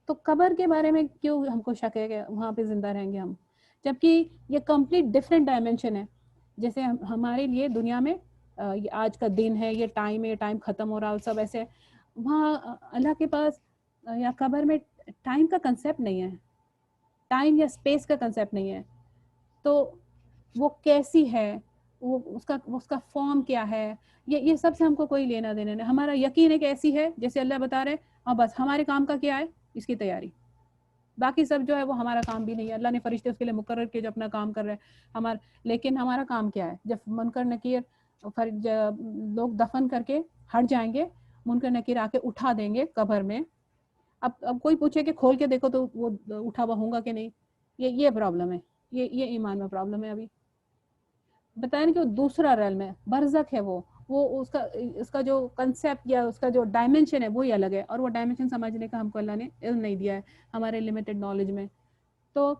Speaker 1: تو قبر کے بارے میں کیوں ہم کو شک ہے کہ وہاں پہ زندہ رہیں گے ہم، جبکہ یہ کمپلیٹ ڈفرینٹ ڈائمینشن ہے. جیسے ہمارے لیے دنیا میں آج کا دن ہے، یہ ٹائم ختم ہو رہا ہے سب ایسے، وہاں اللہ کے پاس یا قبر میں ٹائم کا کنسیپٹ نہیں ہے، ٹائم یا اسپیس کا کنسیپٹ نہیں ہے. تو وہ کیسی ہے، وہ اس کا فارم کیا ہے، یہ سب سے ہم کو کوئی لینا دینا نہیں. ہمارا یقین ہے کہ ایسی ہے جیسے اللہ بتا رہے ہیں، اور بس ہمارے کام کا کیا ہے، اس کی تیاری. باقی سب جو ہے وہ ہمارا کام بھی نہیں ہے. اللہ نے فرشتے اس کے لیے مقرر کیے جو اپنا کام کر رہے ہیں لیکن ہمارا کام کیا ہے؟ جب منکر نکیر لوگ دفن کر کے ہٹ جائیں گے، منکر نکیر آ کے اٹھا دیں گے قبر میں. اب کوئی پوچھے کہ کھول کے دیکھو تو وہ اٹھا ہوا ہوں گا کہ نہیں، یہ پرابلم ہے، یہ ایمان میں پرابلم ہے. ابھی بتائیں کہ وہ دوسرا ریلم ہے، برزخ ہے، وہ اس کا جو کنسیپٹ یا اس کا جو ڈائمینشن ہے وہی الگ ہے، اور وہ ڈائمینشن سمجھنے کا ہم کو اللہ نے علم نہیں دیا ہے ہمارے لمیٹڈ نالج میں. تو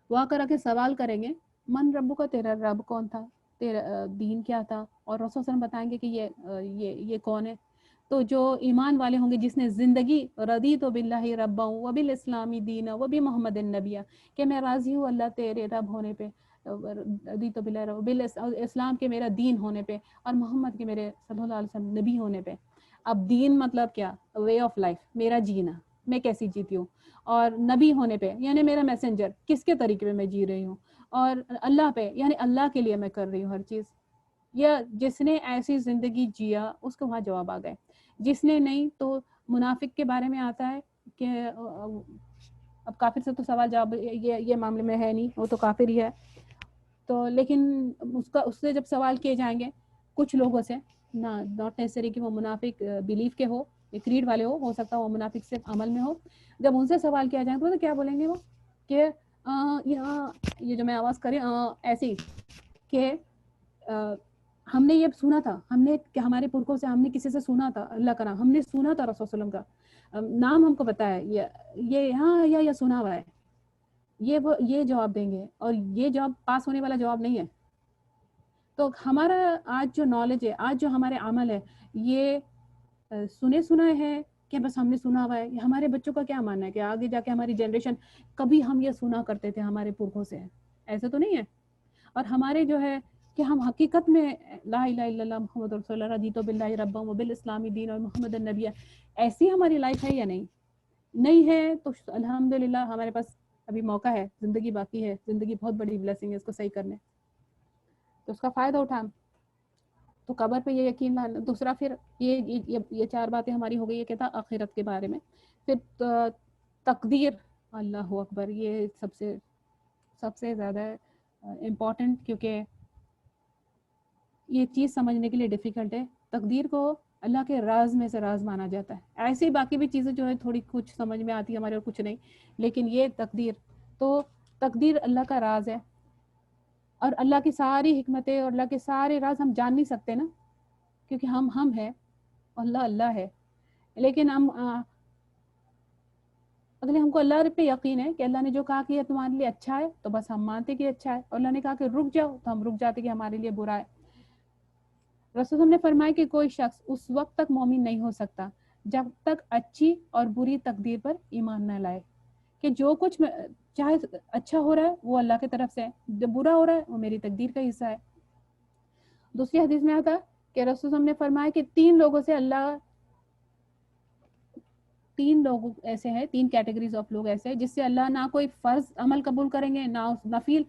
Speaker 1: وہ آ کے سوال کریں گے، من ربو کا، تیرا رب کون تھا، تیرا دین کیا تھا، اور رسول صلی اللہ علیہ وسلم بتائیں گے کہ یہ کون ہے. تو جو ایمان والے ہوں گے، جس نے زندگی رضیت باللہ ربا وبالاسلامی دینا وبمحمد النبی، کہ میں راضی ہوں اللہ تیرے رب ہونے پہ، رضیت باللہ اسلام کے میرا دین ہونے پہ، اور محمد کے میرے صلی اللہ علیہ وسلم نبی ہونے پہ. اب دین مطلب کیا؟ وے آف لائف، میرا جینا، میں کیسی جیتی ہوں. اور نبی ہونے پہ یعنی میرا میسنجر کس کے طریقے میں جی رہی ہوں. اور اللہ پہ یعنی اللہ کے لیے میں کر رہی ہوں ہر چیز. یا جس نے ایسی زندگی جیا اس کو وہاں جواب آ گئے، جس نے نہیں تو منافق کے بارے میں آتا ہے کہ اب کافر سے تو سوال جواب یہ معاملے میں ہے نہیں، وہ تو کافر ہی ہے. تو لیکن اس سے جب سوال کیے جائیں گے کچھ لوگوں سے، ناٹ نیسری کہ وہ منافق بلیف کے ہو، کریڈ والے ہو سکتا ہے وہ منافق صرف عمل میں ہو. جب ان سے سوال کیا جائے تو کیا بولیں گے وہ کہ یہ جو میں آواز کریں ایسی کہ ہم نے یہ سنا تھا، ہم نے کہ ہمارے پرکھوں سے ہم نے کسی سے سنا تھا اللہ کا نام، ہم نے سنا تھا رسول صلی اللہ علیہ وسلم کا نام ہم کو پتا ہے، یہ ہاں یا سنا ہوا ہے، یہ جواب دیں گے، اور یہ جواب پاس ہونے والا جواب نہیں ہے. تو ہمارا آج جو نالج ہے، آج جو ہمارے عمل ہے، یہ سنے سنا ہے کہ بس ہم نے سنا ہوا ہے. ہمارے بچوں کا کیا ماننا ہے کہ آگے جا کے ہماری جنریشن کبھی ہم یہ سنا کرتے تھے ہمارے پرکھوں سے؟ ایسا تو نہیں ہے. اور ہمارے جو ہے کہ ہم حقیقت میں لا الہ الا اللہ محمد رسول اللہ رضیت باللہ ربا وبالاسلام دین اور محمد النبی، ایسی ہماری لائف ہے یا نہیں؟ نہیں ہے تو الحمدللہ ہمارے پاس ابھی موقع ہے، زندگی باقی ہے، زندگی بہت بڑی بلیسنگ ہے اس کو صحیح کرنے، تو اس کا فائدہ اٹھائیں. تو قبر پہ یہ یقین لانا. دوسرا پھر یہ 4 باتیں ہماری ہو گئی. یہ کہتا آخرت کے بارے میں. پھر تقدیر، اللہ اکبر، یہ سب سے زیادہ امپورٹنٹ، کیونکہ یہ چیز سمجھنے کے لیے ڈیفیکلٹ ہے. تقدیر کو اللہ کے راز میں سے راز مانا جاتا ہے. ایسی باقی بھی چیزیں جو ہے تھوڑی کچھ سمجھ میں آتی ہے ہمارے اور کچھ نہیں، لیکن یہ تقدیر اللہ کا راز ہے. اور اللہ کی ساری حکمتیں اور اللہ کے سارے راز ہم جان نہیں سکتے نا، کیونکہ ہم ہیں، اللہ ہے. لیکن اگلے ہم کو اللہ پہ یقین ہے کہ اللہ نے جو کہا کہ یہ تمہارے لیے اچھا ہے تو بس ہم مانتے کہ اچھا ہے، اور اللہ نے کہا کہ رک جاؤ تو ہم رک جاتے کہ ہمارے لیے برا ہے. رسول ہم نے فرمایا کہ کوئی شخص اس وقت تک مومن نہیں ہو سکتا جب تک اچھی اور بری تقدیر پر ایمان نہ لائے، کہ جو کچھ چاہے اچھا ہو رہا ہے وہ اللہ کی طرف سے ہے، جو برا ہو رہا ہے وہ میری تقدیر کا حصہ ہے. دوسری حدیث میں آتا کہ رسول ہم نے فرمایا کہ 3 لوگ ایسے ہیں، 3 کیٹیگریز آف لوگ ایسے ہیں جس سے اللہ نہ کوئی فرض عمل قبول کریں گے، نہ نفل،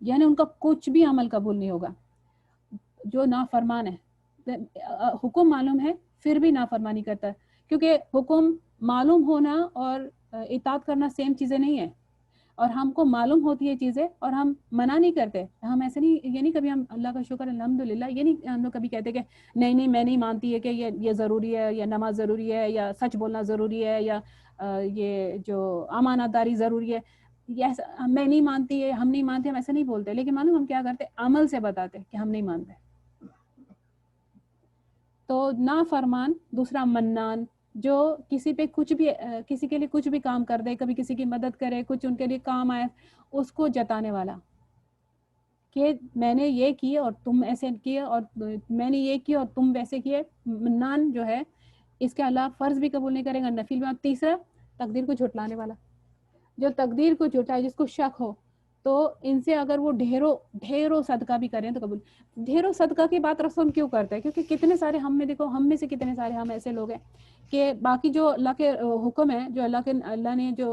Speaker 1: یعنی ان کا کچھ بھی عمل قبول نہیں ہوگا. جو نافرمان ہے، حکم معلوم ہے پھر بھی نافرمانی کرتا ہے، کیونکہ حکم معلوم ہونا اور اطاعت کرنا سیم چیزیں نہیں ہیں. اور ہم کو معلوم ہوتی ہے چیزیں اور ہم منع نہیں کرتے. ہم ایسے نہیں، یہ نہیں کبھی ہم اللہ کا شکر الحمدللہ، یہ نہیں ہم لوگ کبھی کہتے کہ نہیں میں نہیں مانتی ہے کہ یہ ضروری ہے، یا نماز ضروری ہے، یا سچ بولنا ضروری ہے، یا یہ جو امانت داری ضروری ہے. میں نہیں مانتی ہے، ہم نہیں مانتے، ہم ایسے نہیں بولتے. لیکن معلوم ہم کیا کرتے، عمل سے بتاتے کہ ہم نہیں مانتے. تو نافرمان. دوسرا منان، جو کسی پہ کچھ بھی، کسی کے لیے کچھ بھی کام کر دے، کبھی کسی کی مدد کرے، کچھ ان کے لیے کام آئے، اس کو جتانے والا کہ میں نے یہ کیا اور تم ایسے کیا، اور میں نے یہ کیا اور تم ویسے کیے. منان جو ہے اس کے علاوہ فرض بھی قبول نہیں کرے گا، نفل بھی. تیسرا تقدیر کو جھٹلانے والا، جو تقدیر کو جھٹائے، جس کو شک ہو، تو ان سے اگر وہ ڈھیروں صدقہ بھی کریں تو قبول. ڈھیروں صدقہ کی بات رسول کیوں کرتے ہیں؟ کیونکہ کتنے سارے ہم میں دیکھو، ہم میں سے کتنے سارے ہم ایسے لوگ ہیں کہ باقی جو اللہ کے حکم ہے، جو اللہ نے جو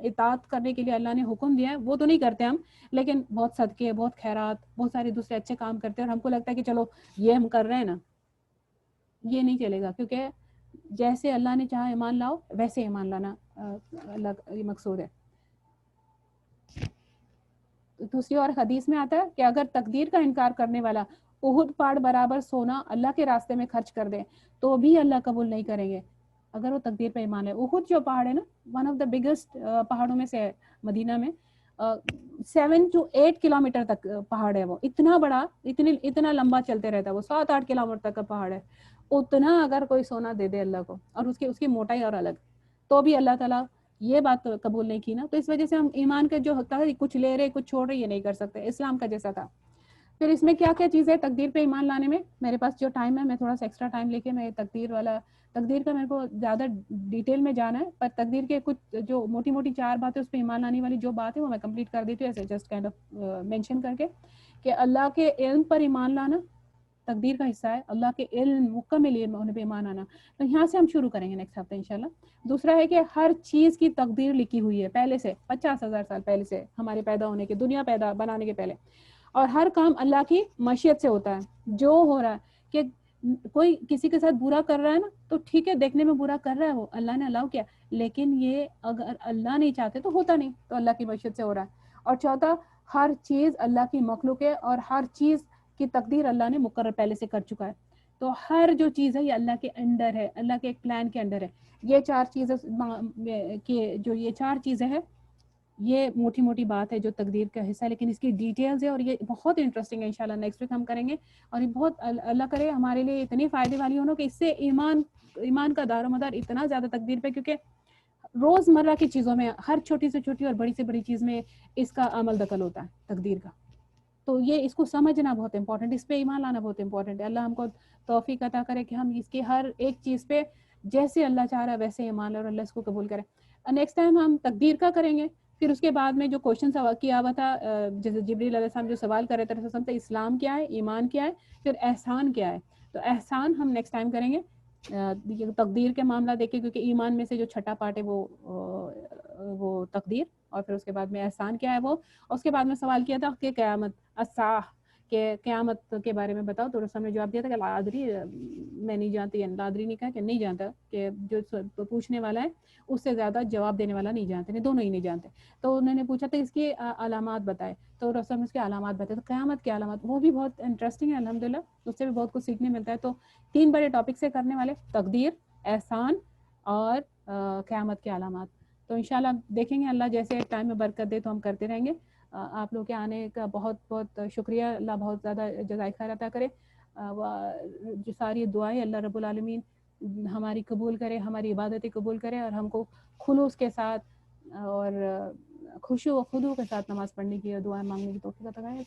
Speaker 1: اطاعت کرنے کے لیے اللہ نے حکم دیا ہے وہ تو نہیں کرتے ہم، لیکن بہت صدقے، بہت خیرات، بہت سارے دوسرے اچھے کام کرتے ہیں، اور ہم کو لگتا ہے کہ چلو یہ ہم کر رہے ہیں نا. یہ نہیں چلے گا، کیونکہ جیسے اللہ نے چاہا ایمان لاؤ، ویسے ایمان لانا اللہ کا یہ مقصود ہے. دوسری اور حدیث میں آتا ہے کہ اگر تقدیر کا انکار کرنے والا احد پہاڑ برابر سونا اللہ کے راستے میں خرچ کر دے تو بھی اللہ قبول نہیں کریں گے اگر وہ تقدیر پہ ایمان ہے. احد جو پہاڑ ہے نا، ون آف دا بگیسٹ پہاڑوں میں سے ہے مدینہ میں. 7 to 8 کلومیٹر تک پہاڑ ہے وہ، اتنا بڑا، اتنا لمبا چلتے رہتا ہے وہ، 7-8 کلومیٹر تک کا پہاڑ ہے. اتنا اگر کوئی سونا دے دے اللہ کو، اور اس کی موٹائی اور الگ، تو بھی اللہ تعالیٰ یہ بات قبول نہیں کی نا. تو اس وجہ سے ہم ایمان کے جو حق ہے، کچھ لے رہے کچھ چھوڑ رہے، یہ نہیں کر سکتے اسلام کا جیسا تھا. پھر اس میں کیا کیا چیز ہے تقدیر پہ ایمان لانے میں؟ میرے پاس جو ٹائم ہے میں تھوڑا سا ایکسٹرا ٹائم لے کے میں تقدیر کا میرے کو زیادہ ڈیٹیل میں جانا ہے، پر تقدیر کے کچھ جو موٹی موٹی 4 باتیں اس پہ ایمان لانے والی جو بات ہے وہ میں کمپلیٹ کر دیتی ہوں، ایسے جسٹ کائنڈ آف مینشن کر کے، کہ اللہ کے علم پر ایمان لانا تقدیر کا حصہ ہے. اللہ کے علم، مکمل علم ہونے پہ ایمان آنا. تو یہاں سے ہم شروع کریں گے نیکسٹ ہفتے انشاءاللہ. دوسرا ہے کہ ہر چیز کی تقدیر لکھی ہوئی ہے پہلے سے، 50,000 سال پہلے سے، ہمارے پیدا ہونے کے، دنیا بنانے کے پہلے. اور ہر کام اللہ کی مشیت سے ہوتا ہے. جو ہو رہا ہے کہ کوئی کسی کے ساتھ برا کر رہا ہے نا، تو ٹھیک ہے، دیکھنے میں برا کر رہا ہے، وہ اللہ نے الاؤ کیا، لیکن یہ اگر اللہ نہیں چاہتے تو ہوتا نہیں، تو اللہ کی مشیت سے ہو رہا ہے. اور چوتھا، ہر چیز اللہ کی مخلوق ہے، اور ہر چیز کی تقدیر اللہ نے مقرر پہلے سے کر چکا ہے. تو ہر جو چیز ہے یہ اللہ کے انڈر ہے، اللہ کے ایک پلان کے انڈر ہے. یہ 4 چیزیں کہ جو یہ 4 چیزیں ہیں یہ موٹی موٹی بات ہے جو تقدیر کا حصہ ہے، لیکن اس کی ڈیٹیلز ہے اور یہ بہت انٹرسٹنگ ہے. انشاءاللہ نیکسٹ ویک ہم کریں گے. اور یہ بہت اللہ کرے ہمارے لیے اتنی فائدے والی ہو کہ اس سے ایمان کا دار و مدار اتنا زیادہ تقدیر پہ، کیونکہ روزمرہ کی چیزوں میں ہر چھوٹی سے چھوٹی اور بڑی سے بڑی چیز میں اس کا عمل دخل ہوتا ہے تقدیر کا. تو یہ اس کو سمجھنا بہت امپورٹنٹ، اس پہ ایمان لانا بہت امپورٹنٹ ہے. اللہ ہم کو توفیق عطا کرے کہ ہم اس کی ہر ایک چیز پہ جیسے اللہ چاہ رہا ہے ویسے ایمان لے اور اللہ اس کو قبول کرے. نیکسٹ ٹائم ہم تقدیر کا کریں گے. پھر اس کے بعد میں جو کوشچن کیا ہوا تھا، جیسے جبریل علیہ السلام جو سوال کر رہے تھے رسول سے، اسلام کیا ہے، ایمان کیا ہے، پھر احسان کیا ہے. تو احسان ہم نیکسٹ ٹائم کریں گے. تقدیر کے معاملہ دیکھیں، کیونکہ ایمان میں سے جو چھٹا پارٹ ہے وہ تقدیر، اور پھر اس کے بعد میں احسان کیا ہے وہ. اور اس کے بعد میں سوال کیا تھا کہ قیامت الساعہ، کہ قیامت کے بارے میں بتاؤ. تو رسول نے جواب دیا تھا کہ لادری، میں نہیں جانتی. لادری نے کہا کہ نہیں جانتا، کہ جو پوچھنے والا ہے اس سے زیادہ جواب دینے والا نہیں جانتے، نہیں دونوں ہی نہیں جانتے. تو انہوں نے پوچھا تھا اس کی علامات بتائے. تو رسول نے اس کی علامات بتائے. تو قیامت کی علامات وہ بھی بہت انٹرسٹنگ ہے الحمدللہ، اس سے بھی بہت کچھ سیکھنے ملتا ہے. تو 3 بڑے ٹاپک سے کرنے والے، تقدیر، احسان اور قیامت کی علامات. تو انشاءاللہ دیکھیں گے، اللہ جیسے ٹائم میں برکت دے تو ہم کرتے رہیں گے. آپ لوگ کے آنے کا بہت بہت شکریہ. اللہ بہت زیادہ جزائے خیر عطا کرے. جو ساری دعائیں اللہ رب العالمین ہماری قبول کرے، ہماری عبادتیں قبول کرے، اور ہم کو خلوص کے ساتھ اور خشوع و خضوع کے ساتھ نماز پڑھنے کی اور دعائیں مانگنے کی توفیق عطا کرے.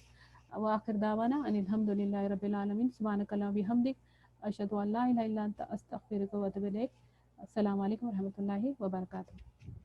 Speaker 1: وآخر دعوانا ان الحمدللہ رب العالمین. سبحانک اللہم و بحمدک، اشہد ان لا الہ الا انت، استغفرک و اتوب الیک. السلام علیکم و رحمۃ اللہ وبرکاتہ.